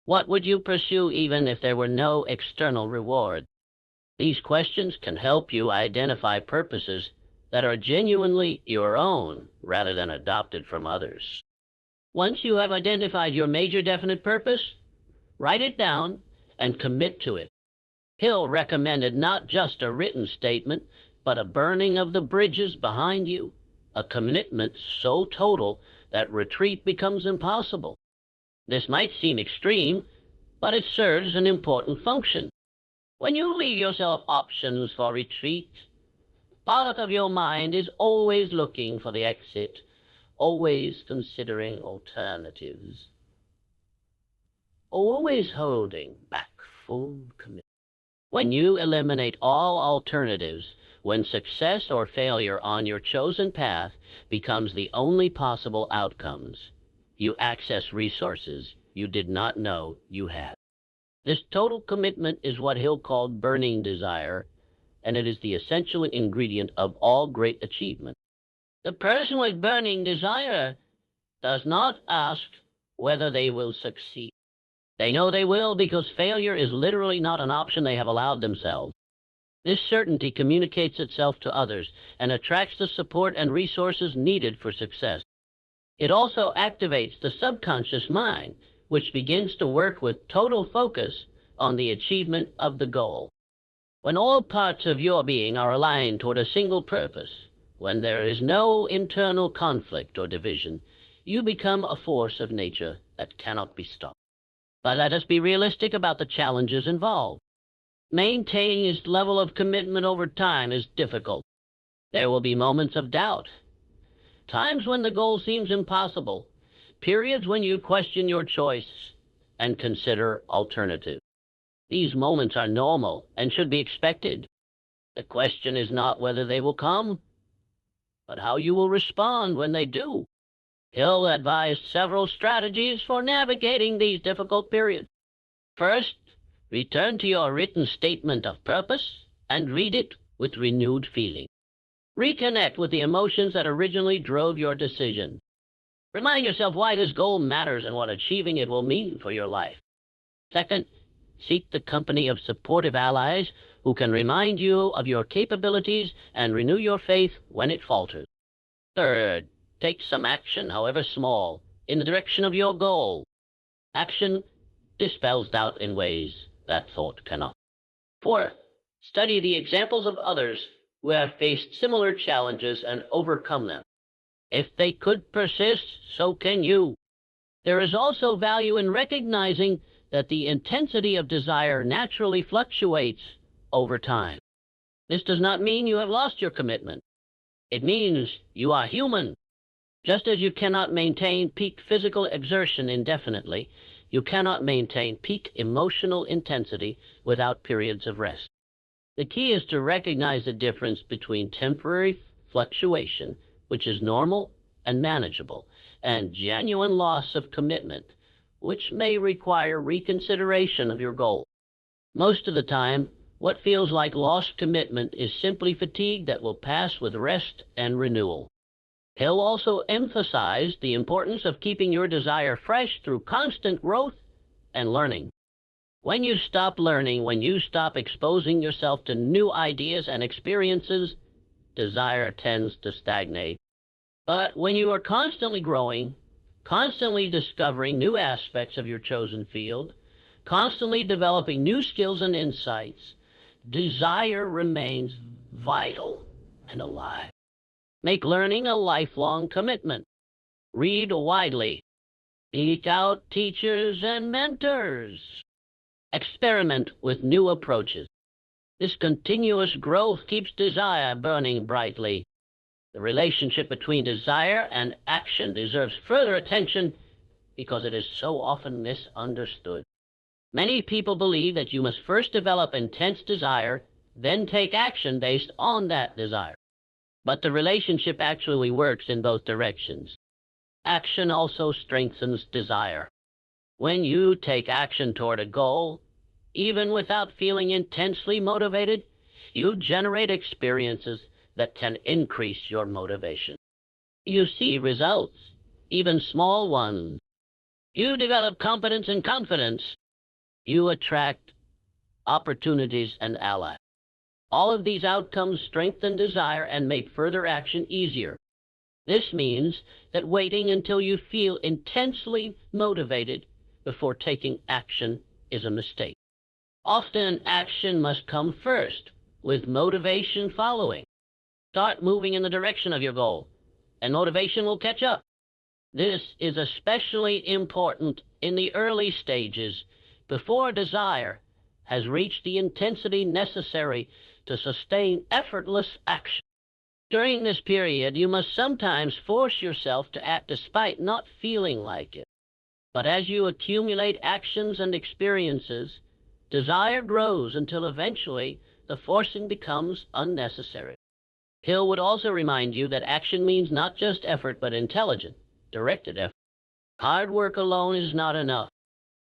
What would you pursue even if there were no external reward? These questions can help you identify purposes that are genuinely your own rather than adopted from others. Once you have identified your major definite purpose, write it down and commit to it. Hill recommended not just a written statement, but a burning of the bridges behind you, a commitment so total that retreat becomes impossible. This might seem extreme, but it serves an important function. When you leave yourself options for retreat, part of your mind is always looking for the exit, always considering alternatives, always holding back full commitment. When you eliminate all alternatives, when success or failure on your chosen path becomes the only possible outcomes, you access resources you did not know you had. This total commitment is what Hill called burning desire, and it is the essential ingredient of all great achievement. The person with burning desire does not ask whether they will succeed. They know they will because failure is literally not an option they have allowed themselves. This certainty communicates itself to others and attracts the support and resources needed for success. It also activates the subconscious mind, which begins to work with total focus on the achievement of the goal. When all parts of your being are aligned toward a single purpose, when there is no internal conflict or division, you become a force of nature that cannot be stopped. But let us be realistic about the challenges involved. Maintaining this level of commitment over time is difficult. There will be moments of doubt, times when the goal seems impossible, periods when you question your choice and consider alternatives. These moments are normal and should be expected. The question is not whether they will come, but how you will respond when they do. Hill advised several strategies for navigating these difficult periods. First, return to your written statement of purpose and read it with renewed feeling. Reconnect with the emotions that originally drove your decision. Remind yourself why this goal matters and what achieving it will mean for your life. Second, seek the company of supportive allies who can remind you of your capabilities and renew your faith when it falters. Third, take some action, however small, in the direction of your goal. Action dispels doubt in ways that thought cannot. Fourth, study the examples of others who have faced similar challenges and overcome them. If they could persist, so can you. There is also value in recognizing that the intensity of desire naturally fluctuates over time. This does not mean you have lost your commitment. It means you are human. Just as you cannot maintain peak physical exertion indefinitely, you cannot maintain peak emotional intensity without periods of rest. The key is to recognize the difference between temporary fluctuation, which is normal and manageable, and genuine loss of commitment, which may require reconsideration of your goal. Most of the time, what feels like lost commitment is simply fatigue that will pass with rest and renewal. He'll also emphasize the importance of keeping your desire fresh through constant growth and learning. When you stop learning, when you stop exposing yourself to new ideas and experiences, desire tends to stagnate. But when you are constantly growing, constantly discovering new aspects of your chosen field, constantly developing new skills and insights, desire remains vital and alive. Make learning a lifelong commitment. Read widely. Seek out teachers and mentors. Experiment with new approaches. This continuous growth keeps desire burning brightly. The relationship between desire and action deserves further attention because it is so often misunderstood. Many people believe that you must first develop intense desire, then take action based on that desire. But the relationship actually works in both directions. Action also strengthens desire. When you take action toward a goal, even without feeling intensely motivated, you generate experiences that can increase your motivation. You see results, even small ones. You develop competence and confidence. You attract opportunities and allies. All of these outcomes strengthen desire and make further action easier. This means that waiting until you feel intensely motivated before taking action is a mistake. Often action must come first, with motivation following. Start moving in the direction of your goal, and motivation will catch up. This is especially important in the early stages, before desire has reached the intensity necessary to sustain effortless action. During this period, you must sometimes force yourself to act despite not feeling like it. But as you accumulate actions and experiences, desire grows until eventually the forcing becomes unnecessary. Hill would also remind you that action means not just effort, but intelligent, directed effort. Hard work alone is not enough.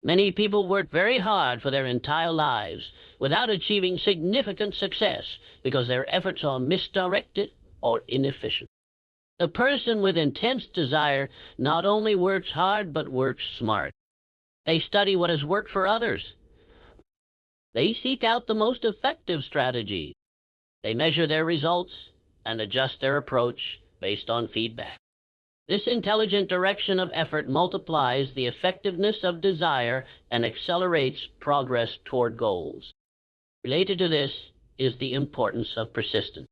Many people work very hard for their entire lives without achieving significant success because their efforts are misdirected or inefficient. The person with intense desire not only works hard, but works smart. They study what has worked for others. They seek out the most effective strategies. They measure their results and adjust their approach based on feedback. This intelligent direction of effort multiplies the effectiveness of desire and accelerates progress toward goals. Related to this is the importance of persistence.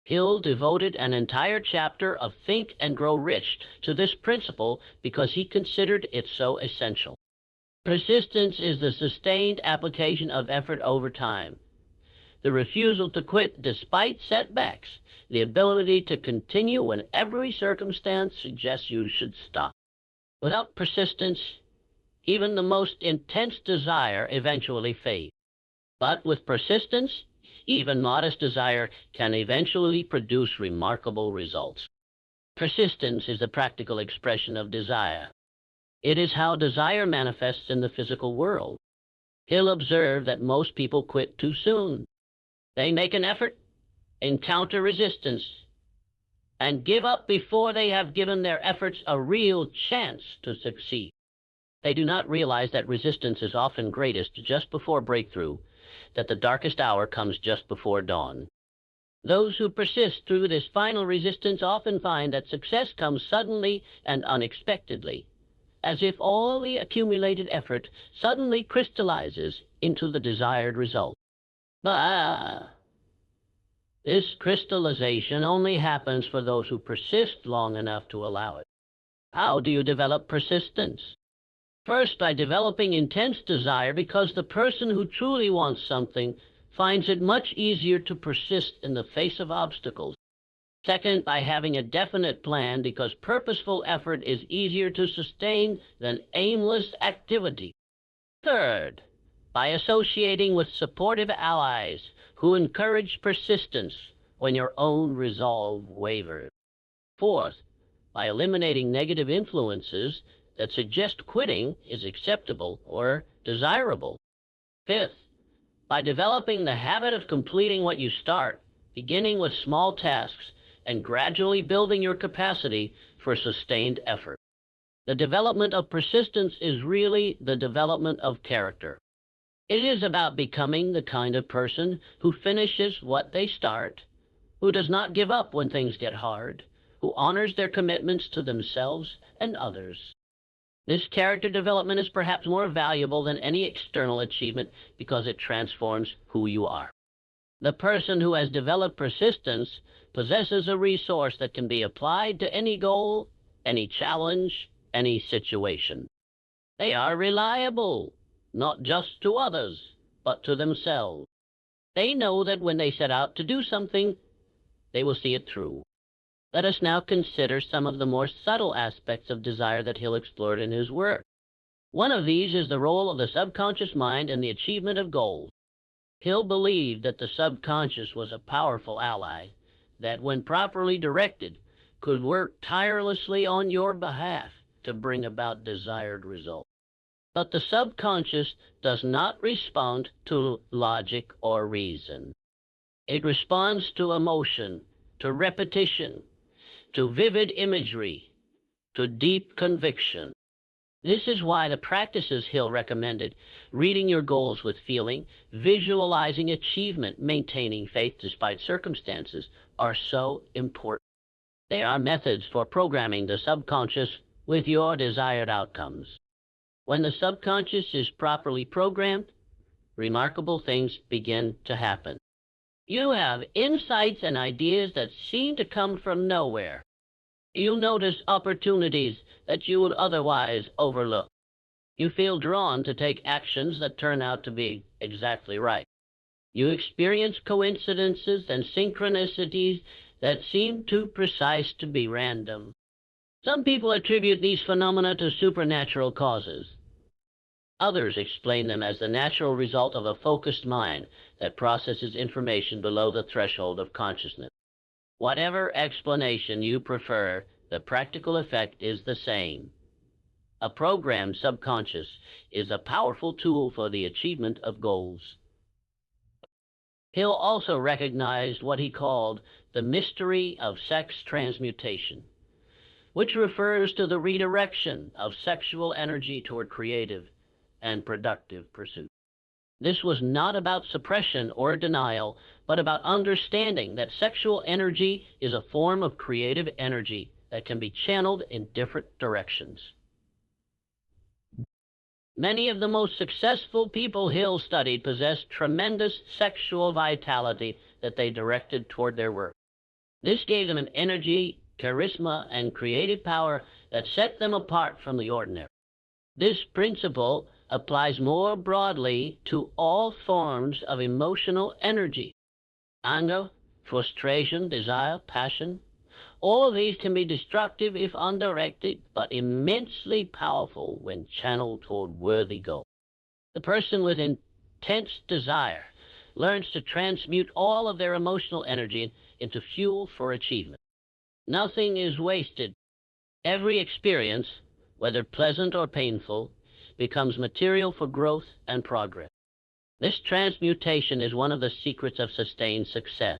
Hill devoted an entire chapter of Think and Grow Rich to this principle because he considered it so essential. Persistence is the sustained application of effort over time. The refusal to quit despite setbacks, the ability to continue when every circumstance suggests you should stop. Without persistence, even the most intense desire eventually fades. But with persistence, even modest desire can eventually produce remarkable results. Persistence is the practical expression of desire. It is how desire manifests in the physical world. Hill observed that most people quit too soon. They make an effort, encounter resistance, and give up before they have given their efforts a real chance to succeed. They do not realize that resistance is often greatest just before breakthrough, that the darkest hour comes just before dawn. Those who persist through this final resistance often find that success comes suddenly and unexpectedly, as if all the accumulated effort suddenly crystallizes into the desired result. But this crystallization only happens for those who persist long enough to allow it. How do you develop persistence? First, by developing intense desire, because the person who truly wants something finds it much easier to persist in the face of obstacles. Second, by having a definite plan, because purposeful effort is easier to sustain than aimless activity. Third, by associating with supportive allies who encourage persistence when your own resolve wavers. Fourth, by eliminating negative influences that suggest quitting is acceptable or desirable. Fifth, by developing the habit of completing what you start, beginning with small tasks, and gradually building your capacity for sustained effort. The development of persistence is really the development of character. It is about becoming the kind of person who finishes what they start, who does not give up when things get hard, who honors their commitments to themselves and others. This character development is perhaps more valuable than any external achievement because it transforms who you are. The person who has developed persistence possesses a resource that can be applied to any goal, any challenge, any situation. They are reliable, not just to others, but to themselves. They know that when they set out to do something, they will see it through. Let us now consider some of the more subtle aspects of desire that Hill explored in his work. One of these is the role of the subconscious mind in the achievement of goals. Hill believed that the subconscious was a powerful ally that, when properly directed, could work tirelessly on your behalf to bring about desired results. But the subconscious does not respond to logic or reason. It responds to emotion, to repetition, to vivid imagery, to deep conviction. This is why the practices Hill recommended, reading your goals with feeling, visualizing achievement, maintaining faith despite circumstances, are so important. They are methods for programming the subconscious with your desired outcomes. When the subconscious is properly programmed, remarkable things begin to happen. You have insights and ideas that seem to come from nowhere. You'll notice opportunities that you would otherwise overlook. You feel drawn to take actions that turn out to be exactly right. You experience coincidences and synchronicities that seem too precise to be random. Some people attribute these phenomena to supernatural causes. Others explain them as the natural result of a focused mind that processes information below the threshold of consciousness. Whatever explanation you prefer, the practical effect is the same. A programmed subconscious is a powerful tool for the achievement of goals. Hill also recognized what he called the mystery of sex transmutation, which refers to the redirection of sexual energy toward creative and productive pursuits. This was not about suppression or denial, but about understanding that sexual energy is a form of creative energy that can be channeled in different directions. Many of the most successful people Hill studied possessed tremendous sexual vitality that they directed toward their work. This gave them an energy, charisma, and creative power that set them apart from the ordinary. This principle applies more broadly to all forms of emotional energy. Anger, frustration, desire, passion. All of these can be destructive if undirected, but immensely powerful when channeled toward worthy goals. The person with intense desire learns to transmute all of their emotional energy into fuel for achievement. Nothing is wasted. Every experience, whether pleasant or painful, becomes material for growth and progress. This transmutation is one of the secrets of sustained success.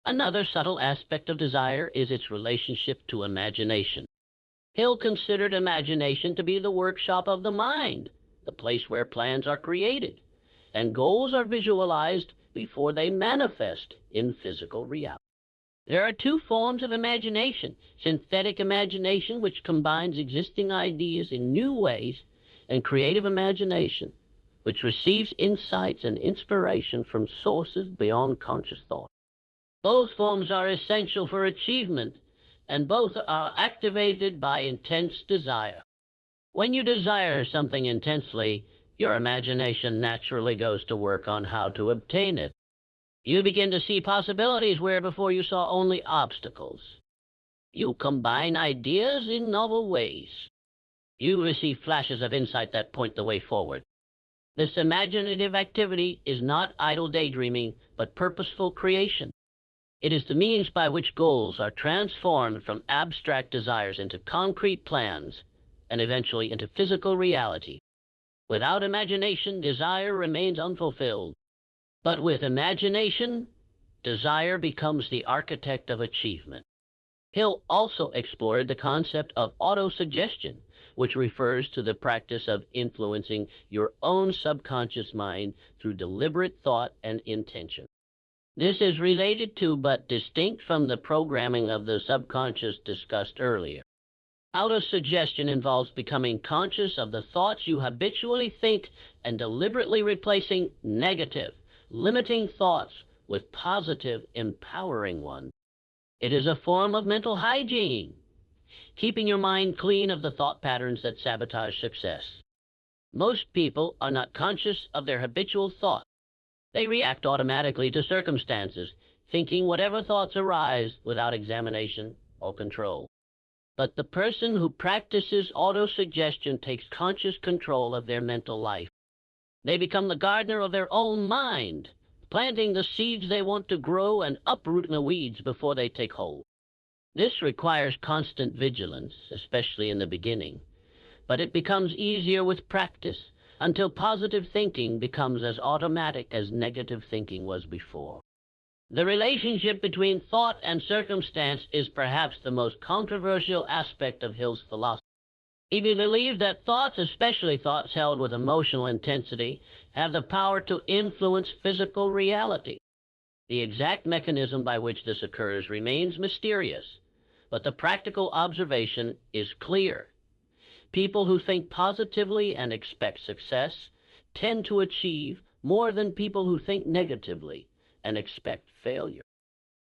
Another subtle aspect of desire is its relationship to imagination. Hill considered imagination to be the workshop of the mind, the place where plans are created and goals are visualized before they manifest in physical reality. There are two forms of imagination: synthetic imagination, which combines existing ideas in new ways, and creative imagination, which receives insights and inspiration from sources beyond conscious thought. Both forms are essential for achievement, and both are activated by intense desire. When you desire something intensely, your imagination naturally goes to work on how to obtain it. You begin to see possibilities where before you saw only obstacles. You combine ideas in novel ways. You receive flashes of insight that point the way forward. This imaginative activity is not idle daydreaming, but purposeful creation. It is the means by which goals are transformed from abstract desires into concrete plans and eventually into physical reality. Without imagination, desire remains unfulfilled. But with imagination, desire becomes the architect of achievement. Hill also explored the concept of autosuggestion, which refers to the practice of influencing your own subconscious mind through deliberate thought and intention. This is related to but distinct from the programming of the subconscious discussed earlier. Autosuggestion involves becoming conscious of the thoughts you habitually think and deliberately replacing negative, limiting thoughts with positive, empowering ones. It is a form of mental hygiene, keeping your mind clean of the thought patterns that sabotage success. Most people are not conscious of their habitual thoughts. They react automatically to circumstances, thinking whatever thoughts arise without examination or control. But the person who practices autosuggestion takes conscious control of their mental life. They become the gardener of their own mind, planting the seeds they want to grow and uprooting the weeds before they take hold. This requires constant vigilance, especially in the beginning, but it becomes easier with practice until positive thinking becomes as automatic as negative thinking was before. The relationship between thought and circumstance is perhaps the most controversial aspect of Hill's philosophy. He believed that thoughts, especially thoughts held with emotional intensity, have the power to influence physical reality. The exact mechanism by which this occurs remains mysterious, but the practical observation is clear. People who think positively and expect success tend to achieve more than people who think negatively and expect failure.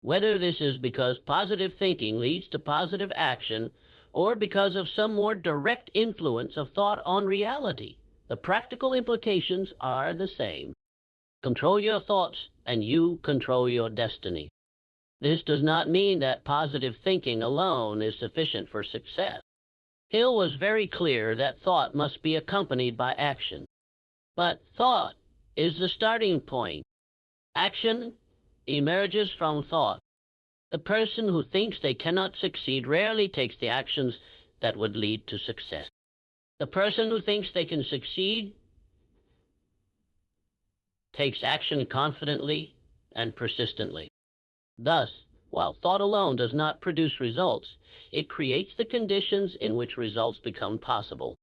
Whether this is because positive thinking leads to positive action or because of some more direct influence of thought on reality, the practical implications are the same. Control your thoughts and you control your destiny. This does not mean that positive thinking alone is sufficient for success. Hill was very clear that thought must be accompanied by action. But thought is the starting point. Action emerges from thought. The person who thinks they cannot succeed rarely takes the actions that would lead to success. The person who thinks they can succeed takes action confidently and persistently. Thus, while thought alone does not produce results, it creates the conditions in which results become possible.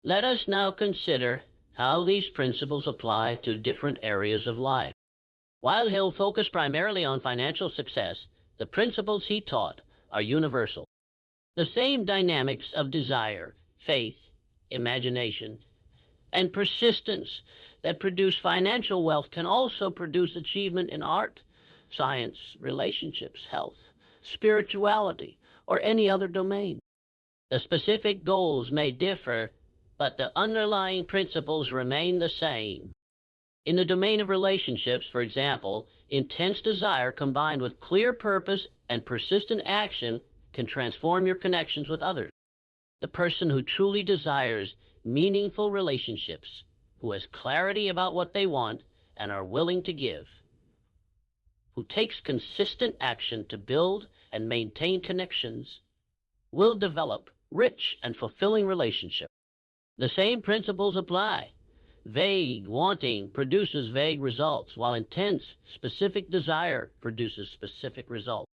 Let us now consider how these principles apply to different areas of life. While Hill focused primarily on financial success, the principles he taught are universal. The same dynamics of desire, faith, imagination, and persistence that produce financial wealth can also produce achievement in art, science, relationships, health, spirituality, or any other domain. The specific goals may differ, but the underlying principles remain the same. In the domain of relationships, for example, intense desire combined with clear purpose and persistent action can transform your connections with others. The person who truly desires meaningful relationships, who has clarity about what they want and are willing to give, who takes consistent action to build and maintain connections, will develop rich and fulfilling relationships. The same principles apply. Vague wanting produces vague results, while intense, specific desire produces specific results.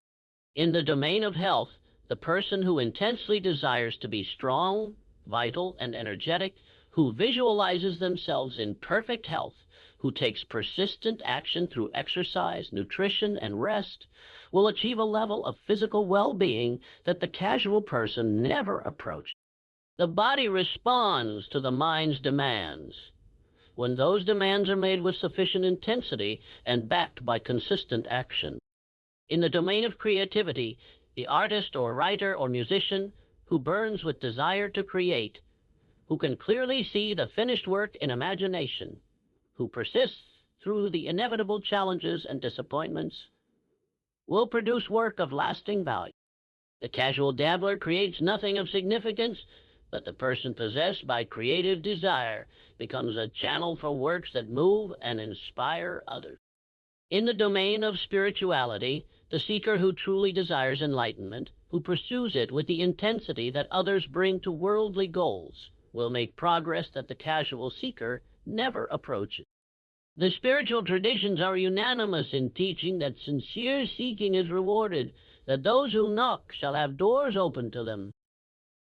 In the domain of health, the person who intensely desires to be strong, vital, and energetic, who visualizes themselves in perfect health, who takes persistent action through exercise, nutrition, and rest, will achieve a level of physical well-being that the casual person never approaches. The body responds to the mind's demands. When those demands are made with sufficient intensity and backed by consistent action. In the domain of creativity, the artist or writer or musician who burns with desire to create, who can clearly see the finished work in imagination, who persists through the inevitable challenges and disappointments, will produce work of lasting value. The casual dabbler creates nothing of significance, but the person possessed by creative desire becomes a channel for works that move and inspire others. In the domain of spirituality, the seeker who truly desires enlightenment, who pursues it with the intensity that others bring to worldly goals, will make progress that the casual seeker never approaches. The spiritual traditions are unanimous in teaching that sincere seeking is rewarded, that those who knock shall have doors open to them.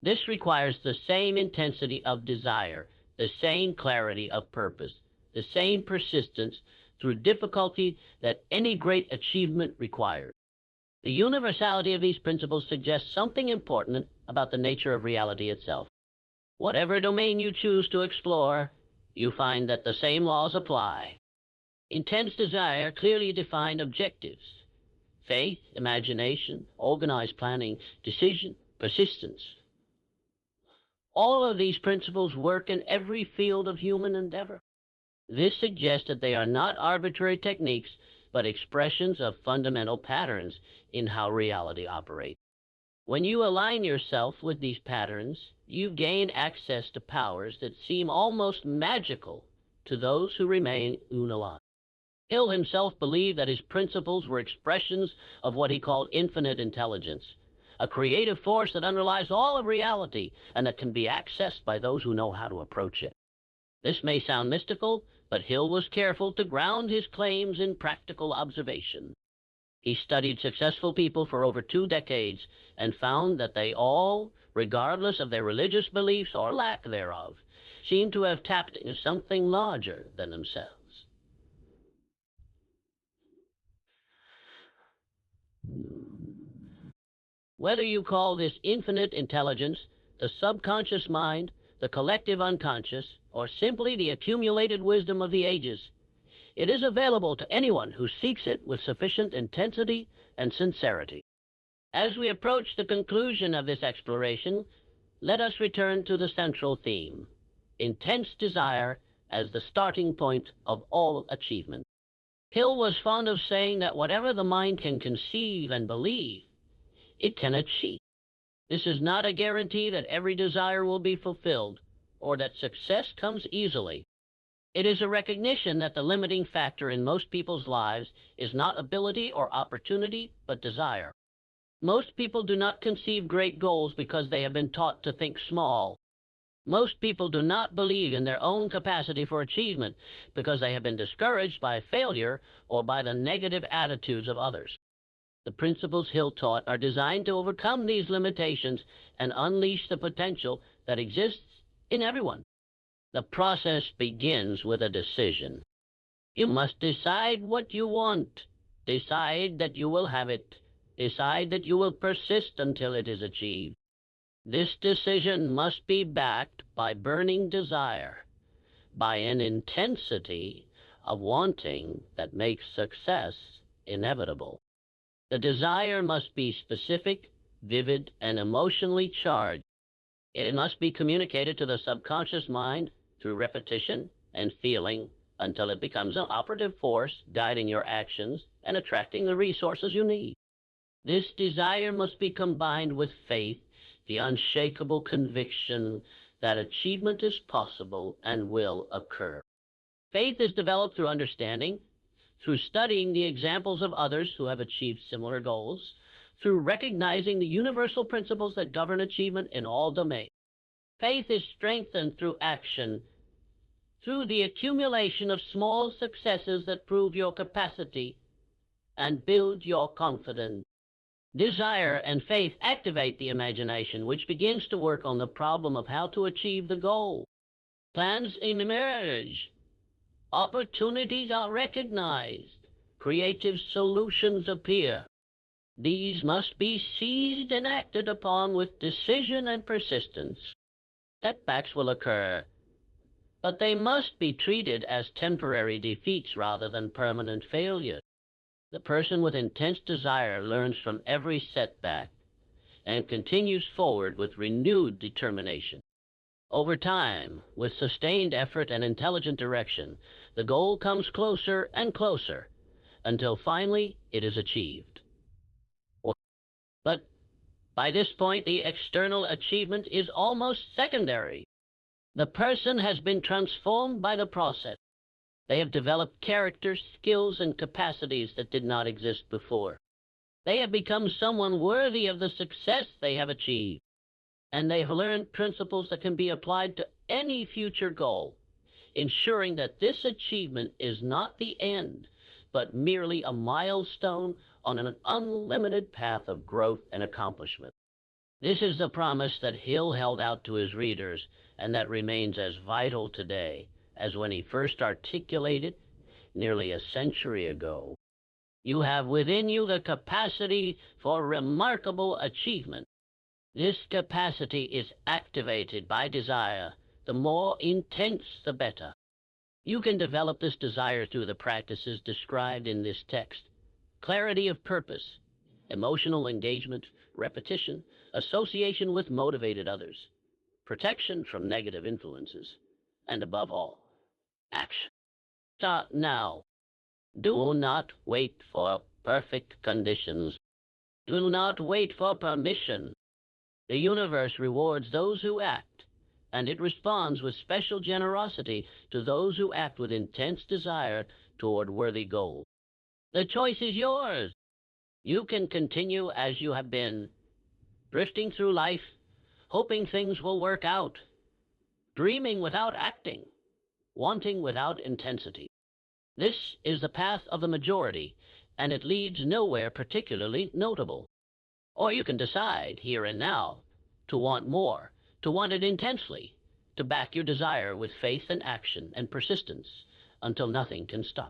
This requires the same intensity of desire, the same clarity of purpose, the same persistence through difficulty that any great achievement requires. The universality of these principles suggests something important about the nature of reality itself. Whatever domain you choose to explore, you find that the same laws apply. Intense desire clearly defined objectives: faith, imagination, organized planning, decision, persistence. All of these principles work in every field of human endeavor. This suggests that they are not arbitrary techniques, but expressions of fundamental patterns in how reality operates. When you align yourself with these patterns, you gain access to powers that seem almost magical to those who remain unaligned. Hill himself believed that his principles were expressions of what he called infinite intelligence, a creative force that underlies all of reality and that can be accessed by those who know how to approach it. This may sound mystical, but Hill was careful to ground his claims in practical observation. He studied successful people for over 2 decades and found that they all, regardless of their religious beliefs or lack thereof, seemed to have tapped into something larger than themselves. Whether you call this infinite intelligence, the subconscious mind, the collective unconscious, or simply the accumulated wisdom of the ages, it is available to anyone who seeks it with sufficient intensity and sincerity. As we approach the conclusion of this exploration, let us return to the central theme: intense desire as the starting point of all achievement. Hill was fond of saying that whatever the mind can conceive and believe, it can achieve. This is not a guarantee that every desire will be fulfilled or that success comes easily. It is a recognition that the limiting factor in most people's lives is not ability or opportunity, but desire. Most people do not conceive great goals because they have been taught to think small. Most people do not believe in their own capacity for achievement because they have been discouraged by failure or by the negative attitudes of others. The principles Hill taught are designed to overcome these limitations and unleash the potential that exists in everyone. The process begins with a decision. You must decide what you want. Decide that you will have it. Decide that you will persist until it is achieved. This decision must be backed by burning desire, by an intensity of wanting that makes success inevitable. The desire must be specific, vivid, and emotionally charged. It must be communicated to the subconscious mind through repetition and feeling until it becomes an operative force guiding your actions and attracting the resources you need. This desire must be combined with faith, the unshakable conviction that achievement is possible and will occur. Faith is developed through understanding, through studying the examples of others who have achieved similar goals, through recognizing the universal principles that govern achievement in all domains. Faith is strengthened through action, through the accumulation of small successes that prove your capacity and build your confidence. Desire and faith activate the imagination, which begins to work on the problem of how to achieve the goal. Plans emerge. Opportunities are recognized. Creative solutions appear. These must be seized and acted upon with decision and persistence. Setbacks will occur, but they must be treated as temporary defeats rather than permanent failures. The person with intense desire learns from every setback and continues forward with renewed determination. Over time, with sustained effort and intelligent direction, the goal comes closer and closer until finally it is achieved. But By this point, the external achievement is almost secondary. The person has been transformed by the process. They have developed character, skills, and capacities that did not exist before. They have become someone worthy of the success they have achieved. And they have learned principles that can be applied to any future goal, ensuring that this achievement is not the end, but merely a milestone on an unlimited path of growth and accomplishment. This is the promise that Hill held out to his readers, and that remains as vital today as when he first articulated nearly a century ago. You have within you the capacity for remarkable achievement. This capacity is activated by desire. The more intense, the better. You can develop this desire through the practices described in this text: clarity of purpose, emotional engagement, repetition, association with motivated others, protection from negative influences, and above all, action. Start now. Do not wait for perfect conditions. Do not wait for permission. The universe rewards those who act, and it responds with special generosity to those who act with intense desire toward worthy goals. The choice is yours. You can continue as you have been, drifting through life, hoping things will work out, dreaming without acting, wanting without intensity. This is the path of the majority, and it leads nowhere particularly notable. Or you can decide, here and now, to want more, to want it intensely, to back your desire with faith and action and persistence until nothing can stop.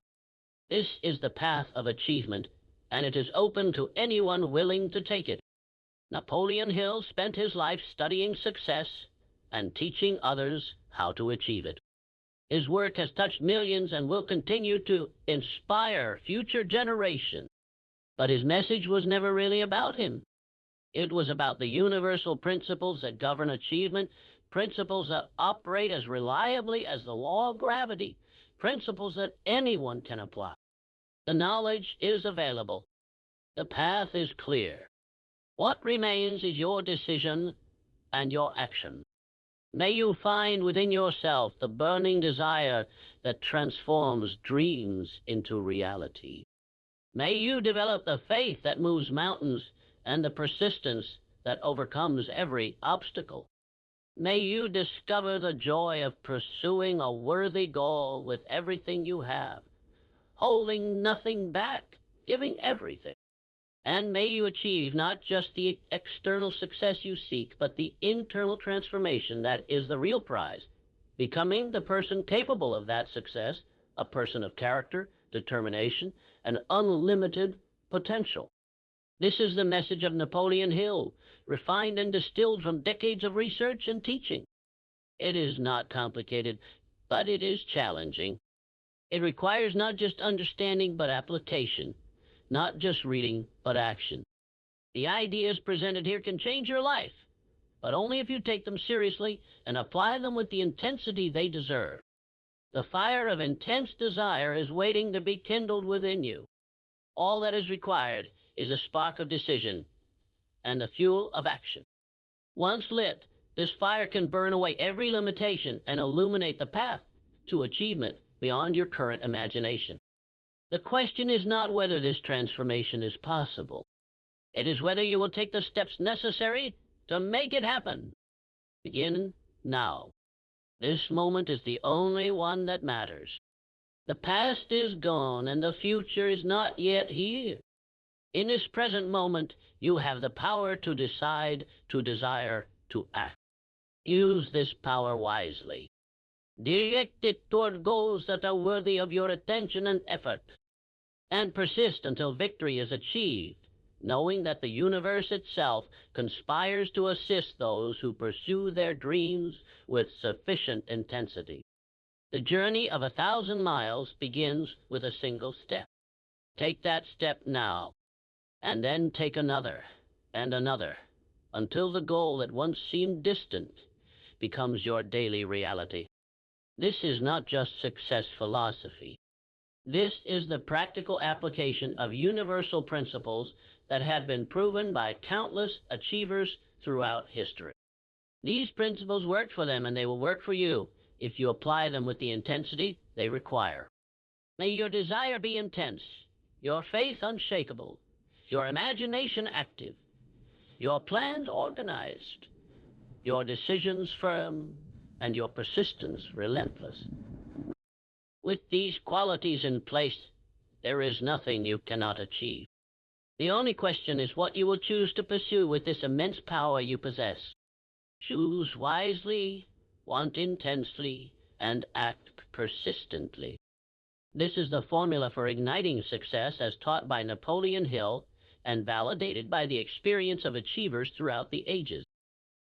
This is the path of achievement, and it is open to anyone willing to take it. Napoleon Hill spent his life studying success and teaching others how to achieve it. His work has touched millions and will continue to inspire future generations. But his message was never really about him. It was about the universal principles that govern achievement, principles that operate as reliably as the law of gravity, principles that anyone can apply. The knowledge is available. The path is clear. What remains is your decision and your action. May you find within yourself the burning desire that transforms dreams into reality. May you develop the faith that moves mountains and the persistence that overcomes every obstacle. May you discover the joy of pursuing a worthy goal with everything you have, holding nothing back, giving everything. And may you achieve not just the external success you seek, but the internal transformation that is the real prize, becoming the person capable of that success, a person of character, determination, and unlimited potential. This is the message of Napoleon Hill, refined and distilled from decades of research and teaching. It is not complicated, but it is challenging. It requires not just understanding, but application. Not just reading, but action. The ideas presented here can change your life, but only if you take them seriously and apply them with the intensity they deserve. The fire of intense desire is waiting to be kindled within you. All that is required is a spark of decision and the fuel of action. Once lit, this fire can burn away every limitation and illuminate the path to achievement beyond your current imagination. The question is not whether this transformation is possible. It is whether you will take the steps necessary to make it happen. Begin now. This moment is the only one that matters. The past is gone and the future is not yet here. In this present moment, you have the power to decide, to desire, to act. Use this power wisely. Direct it toward goals that are worthy of your attention and effort. And persist until victory is achieved, knowing that the universe itself conspires to assist those who pursue their dreams with sufficient intensity. The journey of 1,000 miles begins with a single step. Take that step now, and then take another and another, until the goal that once seemed distant becomes your daily reality. This is not just success philosophy. This is the practical application of universal principles that have been proven by countless achievers throughout history. These principles worked for them and they will work for you if you apply them with the intensity they require. May your desire be intense, your faith unshakable, your imagination active, your plans organized, your decisions firm, and your persistence relentless. With these qualities in place, there is nothing you cannot achieve. The only question is what you will choose to pursue with this immense power you possess. Choose wisely, want intensely, and act persistently. This is the formula for igniting success as taught by Napoleon Hill and validated by the experience of achievers throughout the ages.